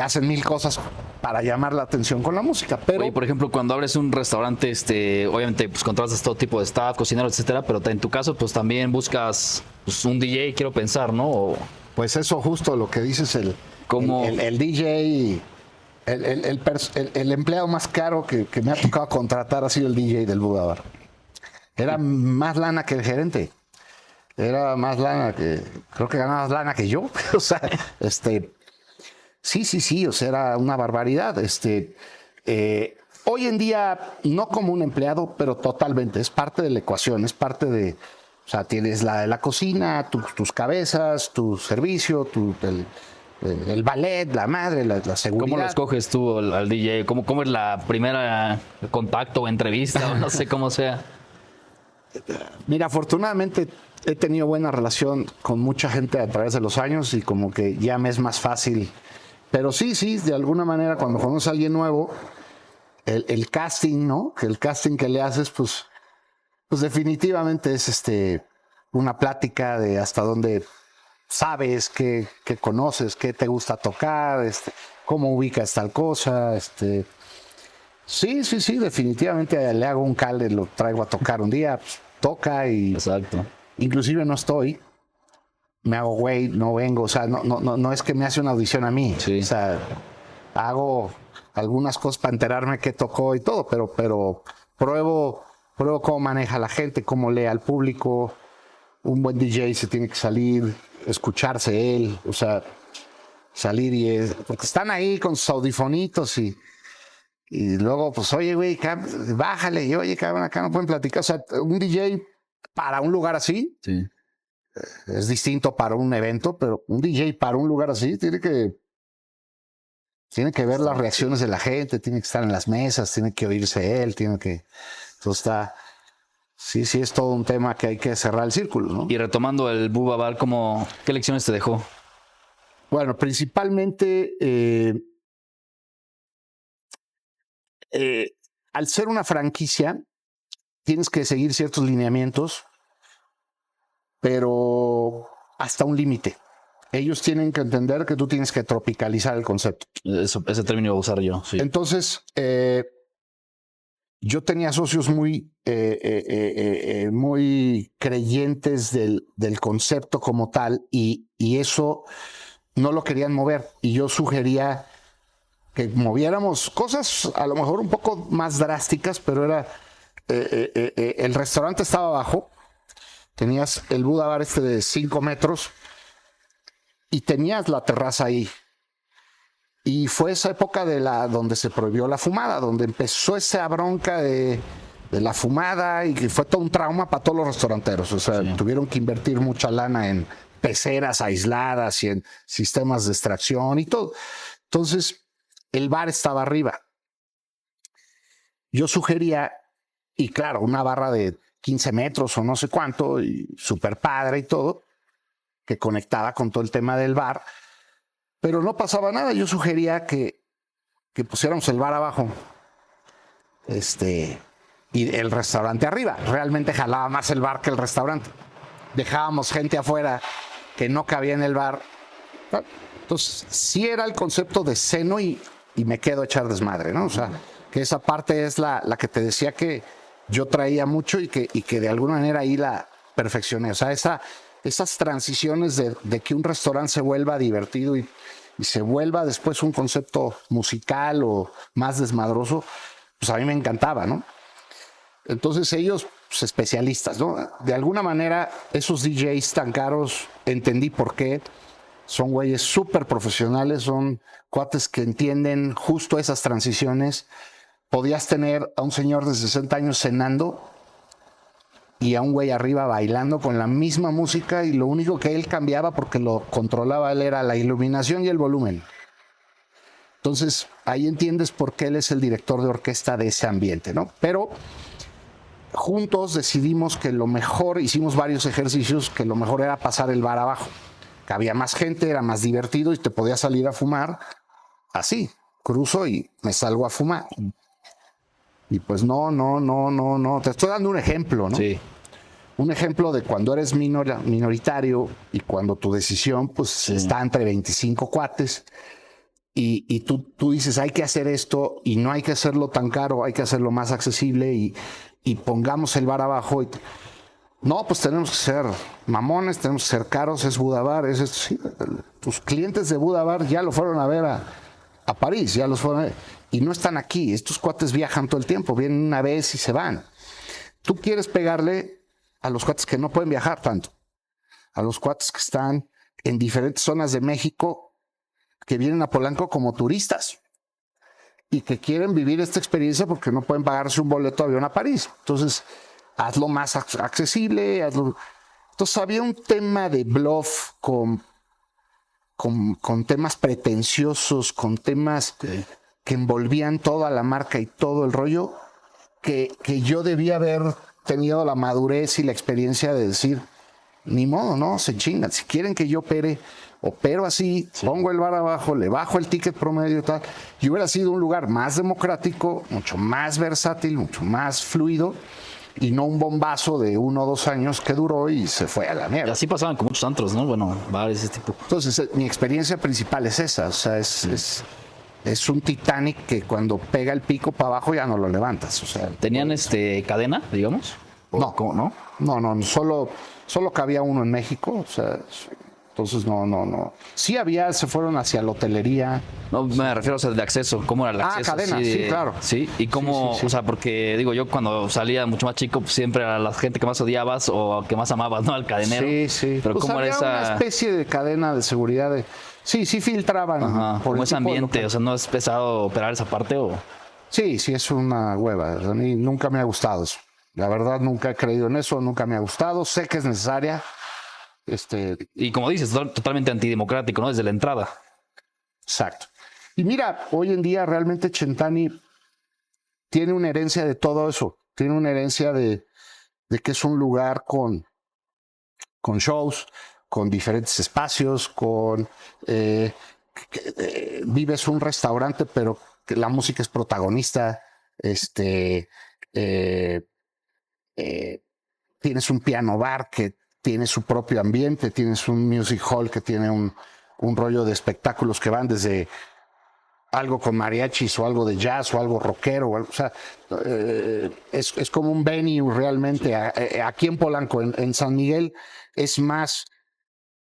hacen mil cosas para llamar la atención con la música. Pero, Oye, por ejemplo, cuando abres un restaurante, obviamente pues contratas todo tipo de staff, cocineros, etcétera, pero en tu caso pues también buscas pues, un DJ, quiero pensar, ¿no? pues eso justo lo que dices, ¿Cómo? el DJ, el empleado más caro que me ha tocado contratar ha sido el DJ del Buda Bar. Era más lana que el gerente. Era más lana creo que ganaba más lana que yo. O sea, sí, o sea, era una barbaridad. Hoy en día, no como un empleado, pero totalmente, es parte de la ecuación, es parte de, o sea, tienes la cocina, tus cabezas, tu servicio, el ballet, la madre, la seguridad. ¿Cómo lo escoges tú al DJ? ¿Cómo es la primera contacto o entrevista o no sé cómo sea? Mira, afortunadamente he tenido buena relación con mucha gente a través de los años y como que ya me es más fácil. Pero sí, de alguna manera cuando conoces a alguien nuevo, el casting, ¿no? Que el casting que le haces, pues definitivamente es una plática de hasta dónde sabes, qué conoces, qué te gusta tocar, cómo ubicas tal cosa, Sí, definitivamente le hago un calde, lo traigo a tocar un día, pues, toca y Exacto. inclusive no estoy, me hago güey, no vengo, o sea, no es que me hace una audición a mí, Sí. o sea, hago algunas cosas para enterarme qué tocó y todo, pero pruebo cómo maneja la gente, cómo lee al público. Un buen DJ se tiene que salir, escucharse él, o sea, salir porque están ahí con sus audifonitos y luego, pues, oye, güey, bájale, y oye, cabrón, acá no pueden platicar. O sea, un DJ para un lugar así Sí. es distinto para un evento, pero un DJ para un lugar así tiene que ver las reacciones de la gente, tiene que estar en las mesas, tiene que oírse él, entonces sí, es todo un tema que hay que cerrar el círculo, ¿no? Y retomando el Bubba Bar, ¿qué lecciones te dejó? Bueno, principalmente al ser una franquicia, tienes que seguir ciertos lineamientos, pero hasta un límite. Ellos tienen que entender que tú tienes que tropicalizar el concepto. Ese término iba a usar yo, sí. Entonces, yo tenía socios muy creyentes del concepto como tal y eso no lo querían mover. Y yo sugería que moviéramos cosas a lo mejor un poco más drásticas, pero era el restaurante estaba abajo, tenías el Buda Bar de 5 metros y tenías la terraza ahí. Y fue esa época donde se prohibió la fumada, donde empezó esa bronca de la fumada y que fue todo un trauma para todos los restauranteros. O sea, tuvieron que invertir mucha lana en peceras aisladas y en sistemas de extracción y todo. Entonces, el bar estaba arriba. Yo sugería, y claro, una barra de 15 metros o no sé cuánto, y súper padre y todo, que conectaba con todo el tema del bar, pero no pasaba nada. Yo sugería que pusiéramos el bar abajo y el restaurante arriba. Realmente jalaba más el bar que el restaurante. Dejábamos gente afuera que no cabía en el bar. Entonces, sí era el concepto de seno y me quedo a echar desmadre, ¿no? O sea, que esa parte es la que te decía que yo traía mucho y que de alguna manera ahí la perfeccioné. O sea, esas transiciones de que un restaurante se vuelva divertido y se vuelva después un concepto musical o más desmadroso, pues a mí me encantaba, ¿no? Entonces ellos, pues, especialistas, ¿no? De alguna manera, esos DJs tan caros, entendí por qué. Son güeyes súper profesionales, son cuates que entienden justo esas transiciones. Podías tener a un señor de 60 años cenando y a un güey arriba bailando con la misma música, y lo único que él cambiaba, porque lo controlaba él, era la iluminación y el volumen. Entonces ahí entiendes por qué él es el director de orquesta de ese ambiente, ¿no? Pero juntos decidimos que lo mejor, hicimos varios ejercicios, que lo mejor era pasar el bar abajo, que había más gente, era más divertido y te podías salir a fumar así, cruzo y me salgo a fumar. Y pues no, te estoy dando un ejemplo, ¿no? Sí. Un ejemplo de cuando eres minoritario y cuando tu decisión pues está entre 25 cuates y tú dices, hay que hacer esto y no hay que hacerlo tan caro, hay que hacerlo más accesible y pongamos el bar abajo. No, pues tenemos que ser mamones, tenemos que ser caros, es Buda Bar, es esto. Sí, tus clientes de Buda Bar ya lo fueron a ver a París, ya los fueron a ver, y no están aquí. Estos cuates viajan todo el tiempo, vienen una vez y se van. Tú quieres pegarle a los cuates que no pueden viajar tanto, a los cuates que están en diferentes zonas de México, que vienen a Polanco como turistas y que quieren vivir esta experiencia porque no pueden pagarse un boleto de avión a París. Entonces, hazlo más accesible. Entonces, había un tema de bluff con temas pretenciosos, con temas que envolvían toda la marca y todo el rollo, que yo debía haber tenido la madurez y la experiencia de decir, ni modo, no, se chingan. Si quieren que yo opero así, pongo el bar abajo, le bajo el ticket promedio y tal, y hubiera sido un lugar más democrático, mucho más versátil, mucho más fluido, y no un bombazo de 1 o 2 años que duró y se fue a la mierda. Y así pasaban con muchos antros, ¿no? Bueno, bares, ese tipo. Entonces, mi experiencia principal es esa, o sea, es un Titanic que cuando pega el pico para abajo ya no lo levantas, o sea. ¿Tenían cadena, digamos? No, ¿cómo, no? No, solo cabía uno en México, o sea, entonces no. Sí se fueron hacia la hotelería. No, me refiero a de acceso, ¿cómo era el acceso? Cadena, sí, claro. Sí, y cómo, sí. O sea, porque digo, yo cuando salía mucho más chico, pues siempre era la gente que más odiabas o que más amabas, ¿no? Al cadenero. Sí. Pero pues cómo había era esa... una especie de cadena de seguridad. Sí filtraban. Ajá, por ese ambiente, o sea, ¿no es pesado operar esa parte o...? Sí, es una hueva. A mí nunca me ha gustado eso. La verdad, nunca he creído en eso, nunca me ha gustado. Sé que es necesaria. Y como dices, totalmente antidemocrático, ¿no? Desde la entrada. Exacto. Y mira, hoy en día realmente Centani tiene una herencia de todo eso. Tiene una herencia de que es un lugar con shows, con diferentes espacios, vives un restaurante, pero que la música es protagonista. Tienes un piano bar que tiene su propio ambiente, tienes un music hall que tiene un rollo de espectáculos que van desde algo con mariachis o algo de jazz o algo rockero, o sea, es como un venue realmente. Aquí en Polanco, en San Miguel, es más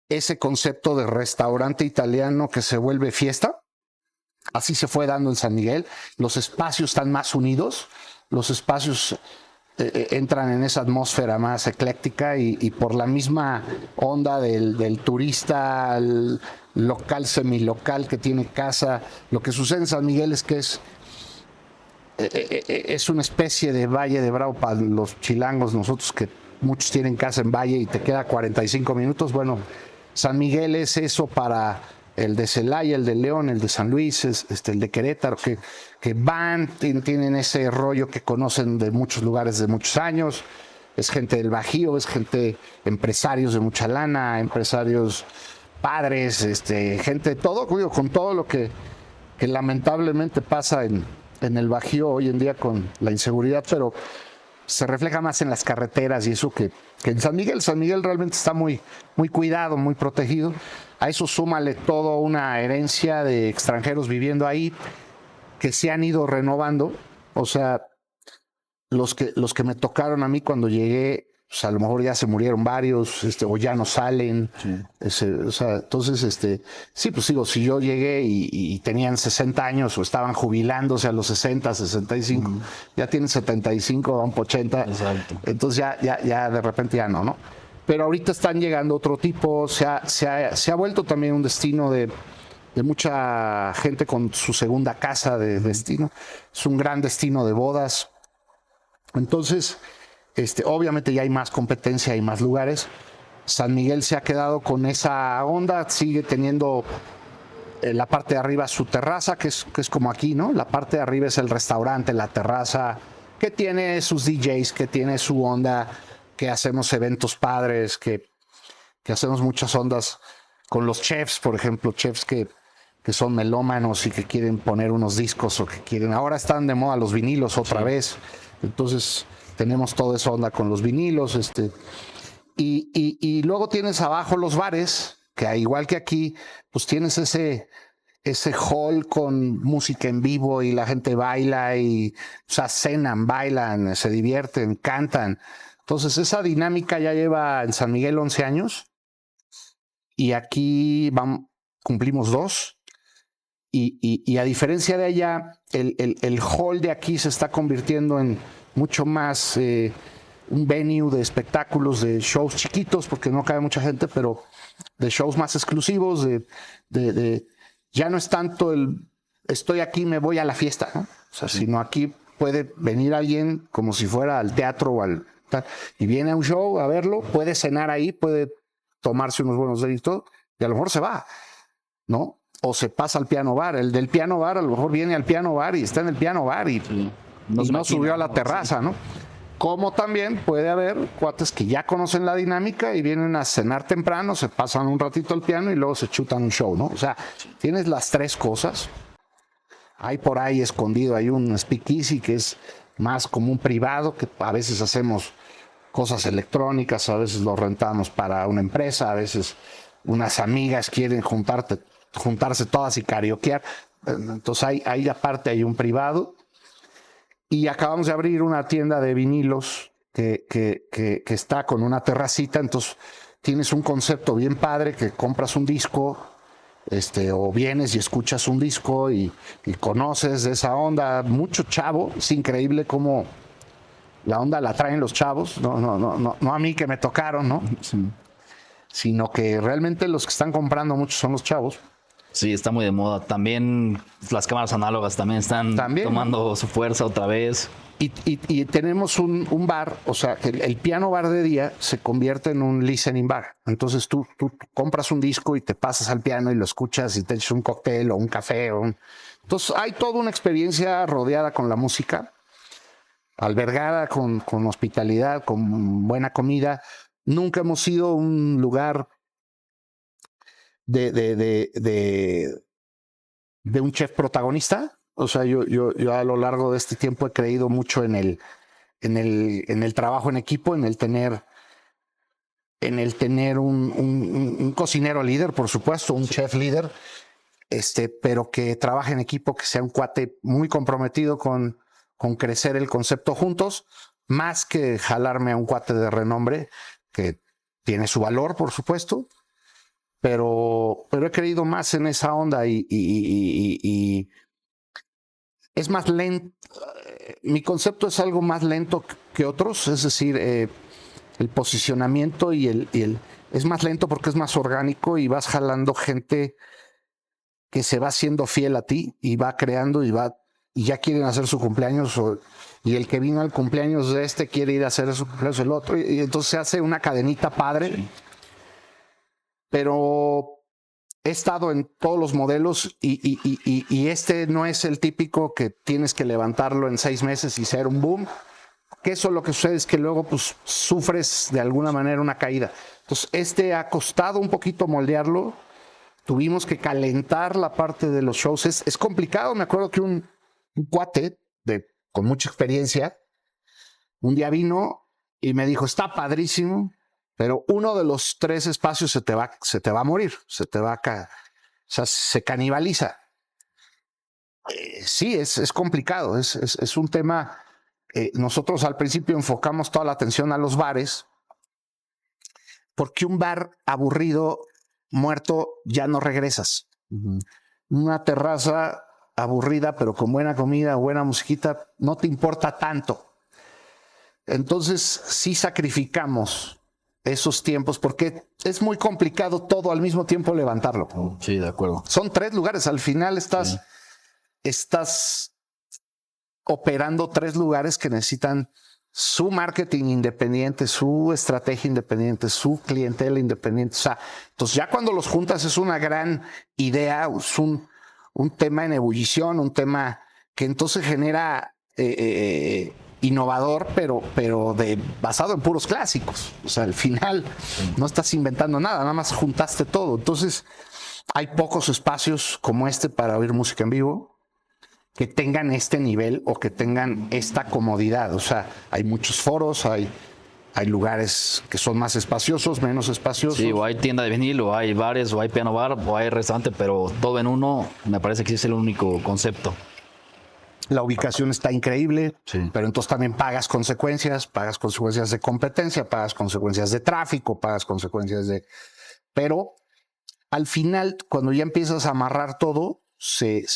ese concepto de restaurante italiano que se vuelve fiesta. Así se fue dando en San Miguel. Los espacios están más unidos, los espacios entran en esa atmósfera más ecléctica y por la misma onda del turista local, semilocal que tiene casa. Lo que sucede en San Miguel es que es una especie de Valle de Bravo para los chilangos, nosotros que muchos tienen casa en Valle y te queda 45 minutos. Bueno, San Miguel es eso para el de Celaya, el de León, el de San Luis, el de Querétaro, que van, tienen ese rollo que conocen de muchos lugares de muchos años. Es gente del Bajío, es gente, empresarios de mucha lana, empresarios padres, gente de todo, con todo lo que lamentablemente pasa en el Bajío hoy en día con la inseguridad, pero se refleja más en las carreteras y eso que en San Miguel. San Miguel realmente está muy, muy cuidado, muy protegido. A eso súmale toda una herencia de extranjeros viviendo ahí que se han ido renovando. O sea, los que me tocaron a mí cuando llegué pues a lo mejor ya se murieron varios, o ya no salen. Sí. O sea, entonces, sí, pues digo, si yo llegué y tenían 60 años o estaban jubilándose a los 60, 65, ya tienen 75, van por 80. Exacto. Entonces ya de repente ya no. Pero ahorita están llegando otro tipo, se ha vuelto también un destino de mucha gente con su segunda casa de destino. Es un gran destino de bodas. Entonces, obviamente ya hay más competencia, hay más lugares. San Miguel se ha quedado con esa onda, sigue teniendo la parte de arriba su terraza, que es como aquí, ¿no? La parte de arriba es el restaurante, la terraza, que tiene sus DJs, que tiene su onda, que hacemos eventos padres, que hacemos muchas ondas con los chefs, por ejemplo, chefs que son melómanos y que quieren poner unos discos o que quieren... Ahora están de moda los vinilos otra vez, entonces... Tenemos toda esa onda con los vinilos, y luego tienes abajo los bares, que igual que aquí, pues tienes ese hall con música en vivo y la gente baila y, o sea, cenan, bailan, se divierten, cantan. Entonces esa dinámica ya lleva en San Miguel 11 años y aquí cumplimos 2. Y a diferencia de allá, el hall de aquí se está convirtiendo en mucho más un venue de espectáculos, de shows chiquitos, porque no cabe mucha gente, pero de shows más exclusivos, ya no es tanto estoy aquí, me voy a la fiesta, ¿no? O sea, sino aquí puede venir alguien como si fuera al teatro o y viene a un show a verlo, puede cenar ahí, puede tomarse unos buenos drinks y todo, y a lo mejor se va, ¿no? O se pasa al piano bar. El del piano bar a lo mejor viene al piano bar y está en el piano bar y no subió a la terraza, ¿no? Como también puede haber cuates que ya conocen la dinámica y vienen a cenar temprano, se pasan un ratito al piano y luego se chutan un show, ¿no? O sea, tienes las tres cosas. Hay por ahí escondido, hay un speakeasy que es más como un privado, que a veces hacemos cosas electrónicas, a veces lo rentamos para una empresa, a veces unas amigas quieren juntarse todas y karaokear. Entonces ahí aparte hay un privado. Y acabamos de abrir una tienda de vinilos que está con una terracita. Entonces tienes un concepto bien padre, que compras un disco, o vienes y escuchas un disco y conoces de esa onda. Mucho chavo, es increíble cómo la onda la traen los chavos. No a mí que me tocaron, ¿no? Sí. Sino que realmente los que están comprando mucho son los chavos. Sí, está muy de moda. También las cámaras análogas también están tomando su fuerza otra vez. Y tenemos un bar, o sea, que el piano bar de día se convierte en un listening bar. Entonces tú compras un disco y te pasas al piano y lo escuchas y te echas un cóctel o un café. Entonces hay toda una experiencia rodeada con la música, albergada con hospitalidad, con buena comida. Nunca hemos sido un lugar de un chef protagonista. O sea, yo a lo largo de este tiempo he creído mucho en el trabajo en equipo, en el tener un cocinero líder, por supuesto, un chef líder, pero que trabaje en equipo, que sea un cuate muy comprometido con crecer el concepto juntos, más que jalarme a un cuate de renombre que tiene su valor, por supuesto. Pero he creído más en esa onda y es más lento. Mi concepto es algo más lento que otros, es decir, el posicionamiento y es más lento porque es más orgánico y vas jalando gente que se va siendo fiel a ti y va creando y ya quieren hacer su cumpleaños y el que vino al cumpleaños de quiere ir a hacer su cumpleaños el otro y entonces se hace una cadenita padre. Sí. Pero he estado en todos los modelos y este no es el típico que tienes que levantarlo en 6 meses y ser un boom. Que eso lo que sucede es que luego pues sufres de alguna manera una caída. Entonces ha costado un poquito moldearlo. Tuvimos que calentar la parte de los shows. Es complicado. Me acuerdo que un cuate con mucha experiencia un día vino y me dijo, está padrísimo, pero uno de los 3 espacios se te va a morir, o sea, se canibaliza. Sí, es complicado, es un tema. Nosotros al principio enfocamos toda la atención a los bares, porque un bar aburrido, muerto, ya no regresas. Una terraza aburrida, pero con buena comida, buena musiquita, no te importa tanto. Entonces, sí sacrificamos esos tiempos porque es muy complicado todo al mismo tiempo levantarlo. Sí, de acuerdo. Son 3 lugares, al final estás operando 3 lugares que necesitan su marketing independiente, su estrategia independiente, su clientela independiente. O sea, entonces ya cuando los juntas es una gran idea, es un tema en ebullición, un tema que entonces genera innovador, pero basado en puros clásicos. O sea, al final no estás inventando nada más juntaste todo. Entonces hay pocos espacios como este para oír música en vivo que tengan este nivel o que tengan esta comodidad. O sea, hay muchos foros, hay lugares que son más espaciosos, menos espaciosos. Sí, o hay tienda de vinil, o hay bares, o hay piano bar, o hay restaurante, pero todo en uno, me parece que sí es el único concepto. La ubicación está increíble, sí, pero entonces también pagas consecuencias de competencia, pagas consecuencias de tráfico, pagas consecuencias de... Pero al final, cuando ya empiezas a amarrar todo, sale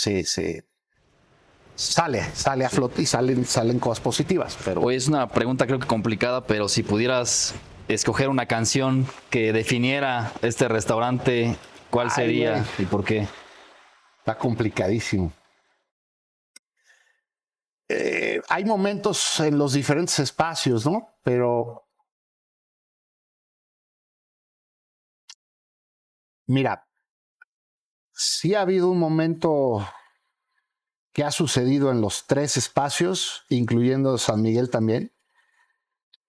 a flote y salen cosas positivas. Pero hoy es una pregunta creo que complicada, pero si pudieras escoger una canción que definiera este restaurante, ¿cuál sería y por qué? Está complicadísimo. Hay momentos en los diferentes espacios, ¿no? Pero mira, sí ha habido un momento que ha sucedido en los 3 espacios, incluyendo San Miguel también,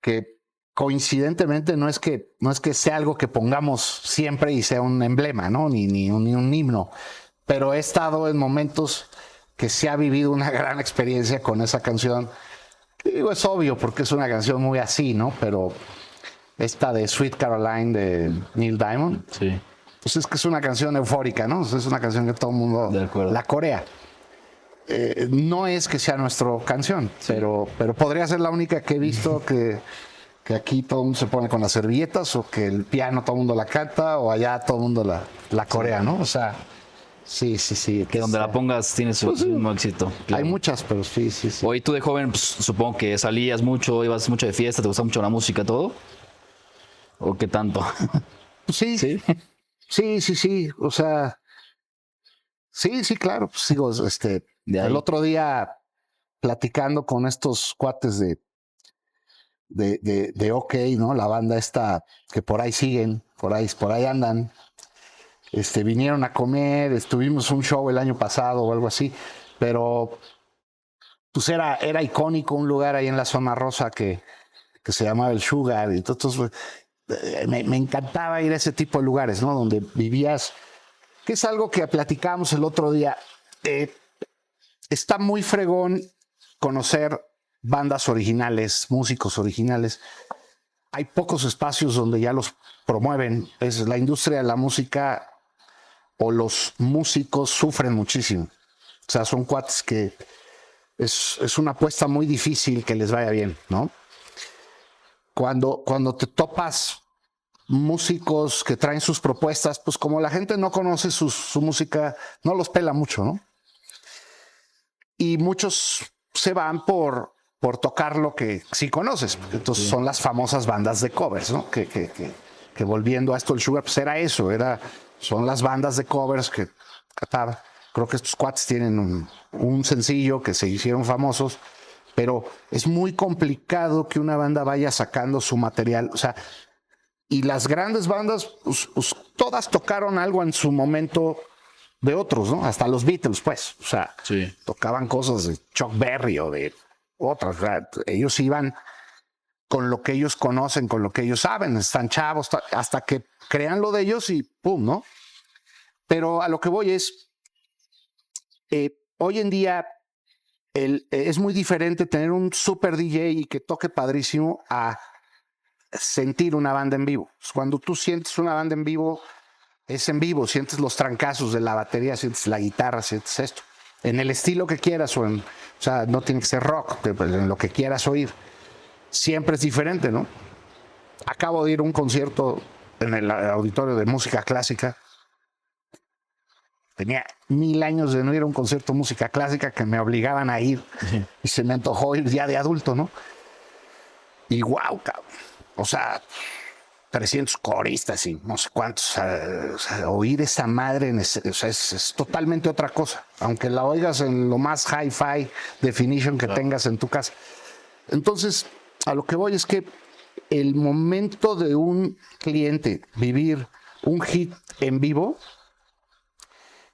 que coincidentemente no es que sea algo que pongamos siempre y sea un emblema, ¿no? Ni un himno, pero he estado en momentos que se ha vivido una gran experiencia con esa canción. Digo, es obvio porque es una canción muy así, ¿no? Pero esta de Sweet Caroline de Neil Diamond, sí, pues es que es una canción eufórica, ¿no? Es una canción que todo el mundo la corea. No es que sea nuestra canción, sí, pero podría ser la única que he visto que aquí todo el mundo se pone con las servilletas, o que el piano todo el mundo la canta, o allá todo el mundo la corea, ¿no? O sea, sí. Que donde la pongas tiene su mismo éxito. Claro. Hay muchas, pero sí. Hoy tú de joven, pues, supongo que salías mucho, ibas mucho de fiesta, te gustaba mucho la música, todo. ¿O qué tanto? Sí. O sea, sí, claro. Pues digo, el otro día platicando con estos cuates de OK, ¿no? La banda esta que por ahí siguen, por ahí andan. Vinieron a comer, estuvimos un show el año pasado o algo así, pero pues era icónico un lugar ahí en la zona rosa que se llamaba el Sugar. Entonces me encantaba ir a ese tipo de lugares, ¿no? Donde vivías, que es algo que platicábamos el otro día. Está muy fregón conocer bandas originales, músicos originales. Hay pocos espacios donde ya los promueven. Es la industria de la música, o los músicos sufren muchísimo. O sea, son cuates que es una apuesta muy difícil que les vaya bien, ¿no? Cuando te topas músicos que traen sus propuestas, pues como la gente no conoce su música, no los pela mucho, ¿no? Y muchos se van por tocar lo que sí conoces. Entonces son las famosas bandas de covers, ¿no? Que volviendo a esto, el Sugar, pues era eso, son las bandas de covers que creo que estos cuates tienen un sencillo que se hicieron famosos, pero es muy complicado que una banda vaya sacando su material. O sea, y las grandes bandas, pues todas tocaron algo en su momento de otros, ¿no? Hasta los Beatles, pues. O sea, sí, tocaban cosas de Chuck Berry o de otras. O sea, ellos iban con lo que ellos conocen, con lo que ellos saben, están chavos, hasta que crean lo de ellos y pum, ¿no? Pero a lo que voy es, hoy en día es muy diferente tener un super DJ y que toque padrísimo a sentir una banda en vivo. Cuando tú sientes una banda en vivo, es en vivo, sientes los trancazos de la batería, sientes la guitarra, sientes esto. En el estilo que quieras, o sea, no tiene que ser rock, en lo que quieras oír. Siempre es diferente, ¿no? Acabo de ir a un concierto en el auditorio de música clásica. Tenía 1000 años de no ir a un concierto de música clásica que me obligaban a ir. Sí. Y se me antojó ir ya de adulto, ¿no? Y wow, cabrón. O sea, 300 coristas y no sé cuántos. O sea, oír esa madre o sea, es totalmente otra cosa. Aunque la oigas en lo más hi-fi definition que tengas en tu casa. Entonces, a lo que voy es que el momento de un cliente vivir un hit en vivo,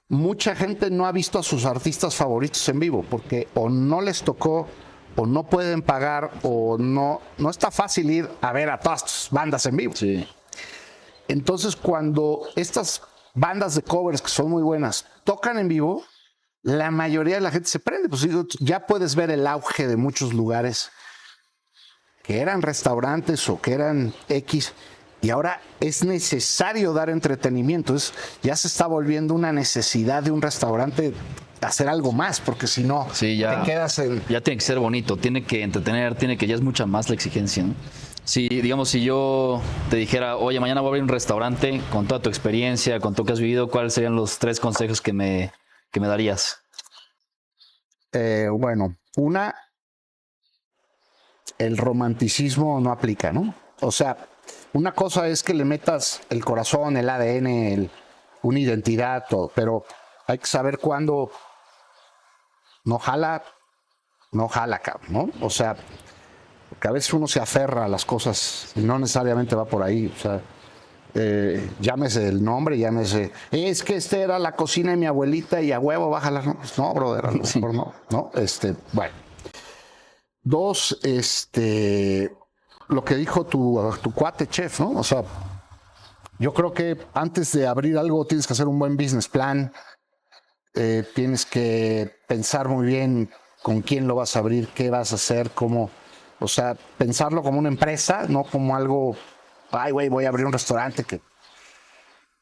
mucha gente no ha visto a sus artistas favoritos en vivo porque o no les tocó, o no pueden pagar, o no está fácil ir a ver a todas tus bandas en vivo. Sí. Entonces, cuando estas bandas de covers que son muy buenas tocan en vivo, la mayoría de la gente se prende. Pues ya puedes ver el auge de muchos lugares que eran restaurantes o que eran X, y ahora es necesario dar entretenimiento. Ya se está volviendo una necesidad de un restaurante hacer algo más, porque si no, sí, ya, te quedas en... Ya tiene que ser bonito, tiene que entretener, ya es mucha más la exigencia, ¿no? Si, digamos, si yo te dijera, oye, mañana voy a abrir un restaurante, con toda tu experiencia, con todo lo que has vivido, ¿cuáles serían los 3 consejos que me darías? Bueno, el romanticismo no aplica, ¿no? O sea, una cosa es que le metas el corazón, el ADN, una identidad, todo, pero hay que saber cuándo no jala, cabrón, ¿no? O sea, porque a veces uno se aferra a las cosas y no necesariamente va por ahí. O sea, llámese el nombre, llámese, es que era la cocina de mi abuelita y a huevo bájala. No, pues no, brother, a lo mejor no. Bueno. 2, lo que dijo tu cuate chef, ¿no? O sea, yo creo que antes de abrir algo tienes que hacer un buen business plan, tienes que pensar muy bien con quién lo vas a abrir, qué vas a hacer, cómo, o sea, pensarlo como una empresa, no como algo, ay, güey, voy a abrir un restaurante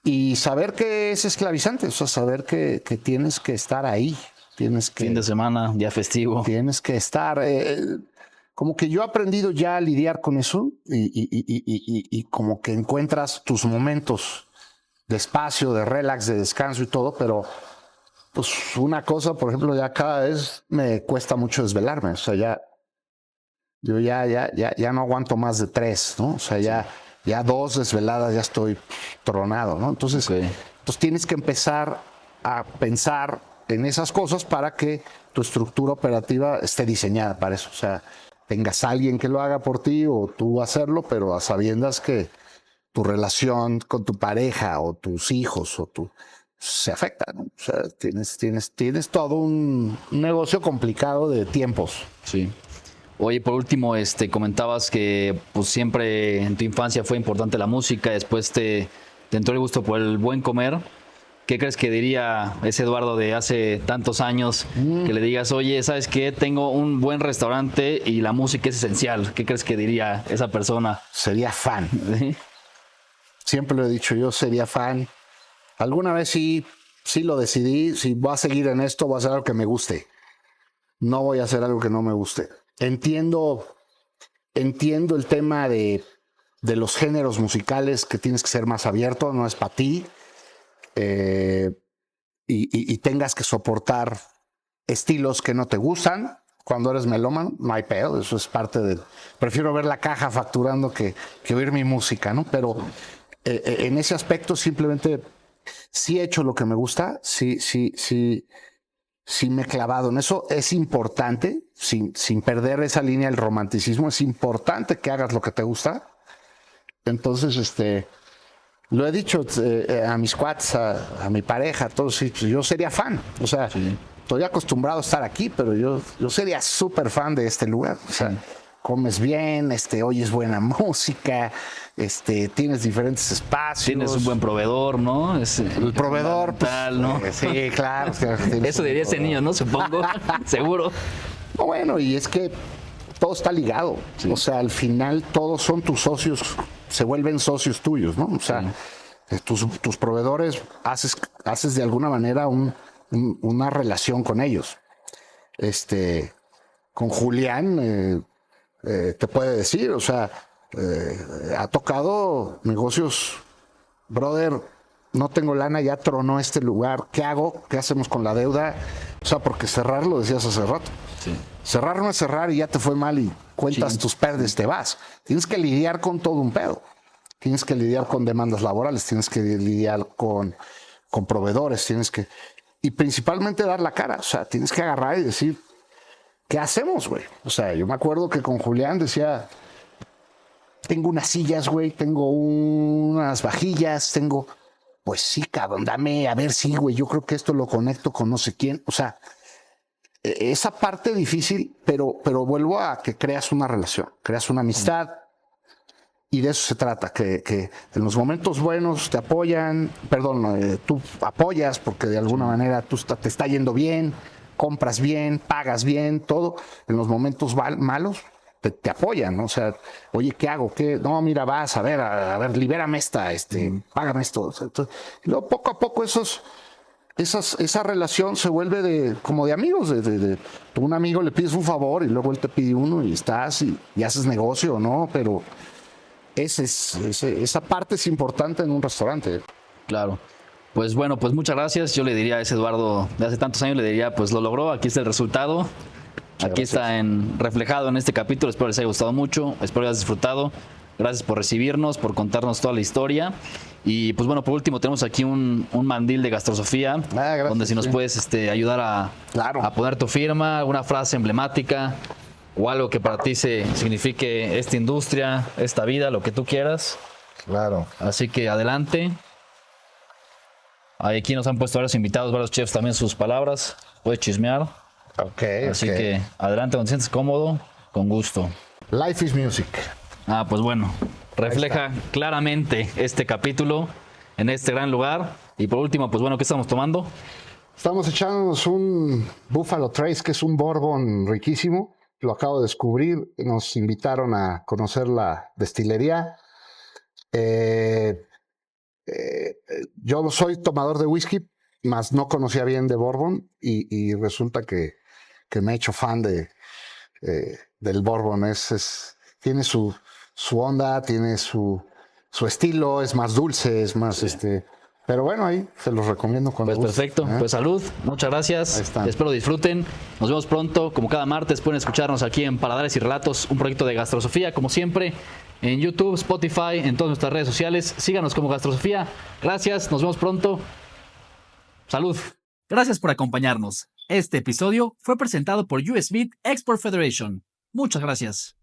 y saber que es esclavizante, o sea, saber que tienes que estar ahí. Fin de semana, día festivo. Tienes que estar. Como que yo he aprendido ya a lidiar con eso y como que encuentras tus momentos de espacio, de relax, de descanso y todo, pero pues una cosa, por ejemplo, ya cada vez me cuesta mucho desvelarme. O sea, yo ya no aguanto más de 3, ¿no? O sea, ya 2 desveladas ya estoy tronado, ¿no? Entonces tienes que empezar a pensar en esas cosas para que tu estructura operativa esté diseñada para eso. O sea, tengas a alguien que lo haga por ti o tú hacerlo, pero a sabiendas que tu relación con tu pareja o tus hijos se afecta, ¿no? O sea, tienes todo un negocio complicado de tiempos. Sí. Oye, por último, comentabas que pues siempre en tu infancia fue importante la música, después te entró el gusto por el buen comer. ¿Qué crees que diría ese Eduardo de hace tantos años? Que le digas, oye, ¿sabes qué? Tengo un buen restaurante y la música es esencial. ¿Qué crees que diría esa persona? Sería fan. ¿Sí? Siempre lo he dicho, yo sería fan. Alguna vez sí lo decidí. Si voy a seguir en esto, voy a hacer algo que me guste. No voy a hacer algo que no me guste. Entiendo el tema de los géneros musicales, que tienes que ser más abierto, no es para ti. Y tengas que soportar estilos que no te gustan. Cuando eres melómano, no hay pedo, eso es parte de... Prefiero ver la caja facturando que oír mi música, ¿no? Pero en ese aspecto simplemente sí he hecho lo que me gusta, sí me he clavado en eso. Es importante, sin perder esa línea del romanticismo, es importante que hagas lo que te gusta. Entonces, lo he dicho a mis cuates, a mi pareja, todos, yo sería fan. O sea, estoy acostumbrado a estar aquí, pero yo sería súper fan de este lugar. O sea, comes bien, oyes buena música, tienes diferentes espacios. Tienes un buen proveedor, ¿no? El proveedor, tal, ¿no? Sí, claro. Eso diría ese niño, ¿no? Supongo, seguro. No, bueno, y es que todo está ligado. Sí. O sea, al final todos son tus socios, se vuelven socios tuyos, ¿no? O sea, tus proveedores haces de alguna manera una relación con ellos. Con Julián te puede decir, o sea, ha tocado negocios brother, no tengo lana, ya tronó este lugar, ¿qué hago? ¿Qué hacemos con la deuda? O sea, porque cerrar, lo decías hace rato. Sí. Cerrar no es cerrar y ya te fue mal y cuentas tus pérdidas, te vas. Tienes que lidiar con todo un pedo. Tienes que lidiar con demandas laborales, tienes que lidiar con proveedores, y principalmente dar la cara. O sea, tienes que agarrar y decir, ¿qué hacemos, güey? O sea, yo me acuerdo que con Julián decía, tengo unas sillas, güey, tengo unas vajillas, pues sí, cabrón, dame, a ver, sí, güey, yo creo que esto lo conecto con no sé quién. O sea, esa parte difícil, pero vuelvo a que creas una relación, creas una amistad. Y de eso se trata, que en los momentos buenos te apoyan, tú apoyas porque de alguna manera te está yendo bien, compras bien, pagas bien, todo. En los momentos malos te apoyan, ¿no? O sea, oye, ¿qué hago? No, mira, vas, a ver, libérame págame esto. O sea, y luego poco a poco esa relación se vuelve como de amigos. Tú a un amigo le pides un favor y luego él te pide uno y estás y haces negocio, ¿no? Pero esa parte es importante en un restaurante. Claro. Pues bueno, pues muchas gracias. Yo le diría a ese Eduardo de hace tantos años, le diría, pues lo logró, aquí está el resultado. Aquí está reflejado en este capítulo. Espero les haya gustado mucho, espero hayas disfrutado. Gracias por recibirnos, por contarnos toda la historia. Y pues bueno, por último tenemos aquí un mandil de Gastrosofía, donde si nos puedes ayudar a poner tu firma, alguna frase emblemática o algo que para ti signifique esta industria, esta vida, lo que tú quieras. Claro. Así que adelante. Aquí nos han puesto varios invitados, varios chefs también sus palabras. Puedes chismear. Así que adelante, cuando te sientes cómodo, con gusto. Life is music. Pues bueno, refleja claramente este capítulo en este gran lugar. Y por último, pues bueno, ¿qué estamos tomando? Estamos echándonos un Buffalo Trace, que es un bourbon riquísimo. Lo acabo de descubrir, nos invitaron a conocer la destilería. Yo soy tomador de whisky, mas no conocía bien de bourbon y resulta que me he hecho fan del bourbon. Tiene su onda, tiene su estilo, es más dulce, es más pero bueno, ahí se los recomiendo con Pues gusto. perfecto, pues salud, muchas gracias, espero disfruten, nos vemos pronto, como cada martes pueden escucharnos aquí en Paladares y Relatos, un proyecto de Gastrosofía, como siempre, en YouTube, Spotify, en todas nuestras redes sociales, síganos como Gastrosofía, gracias, nos vemos pronto, salud. Gracias por acompañarnos, este episodio fue presentado por US Meat Export Federation, muchas gracias.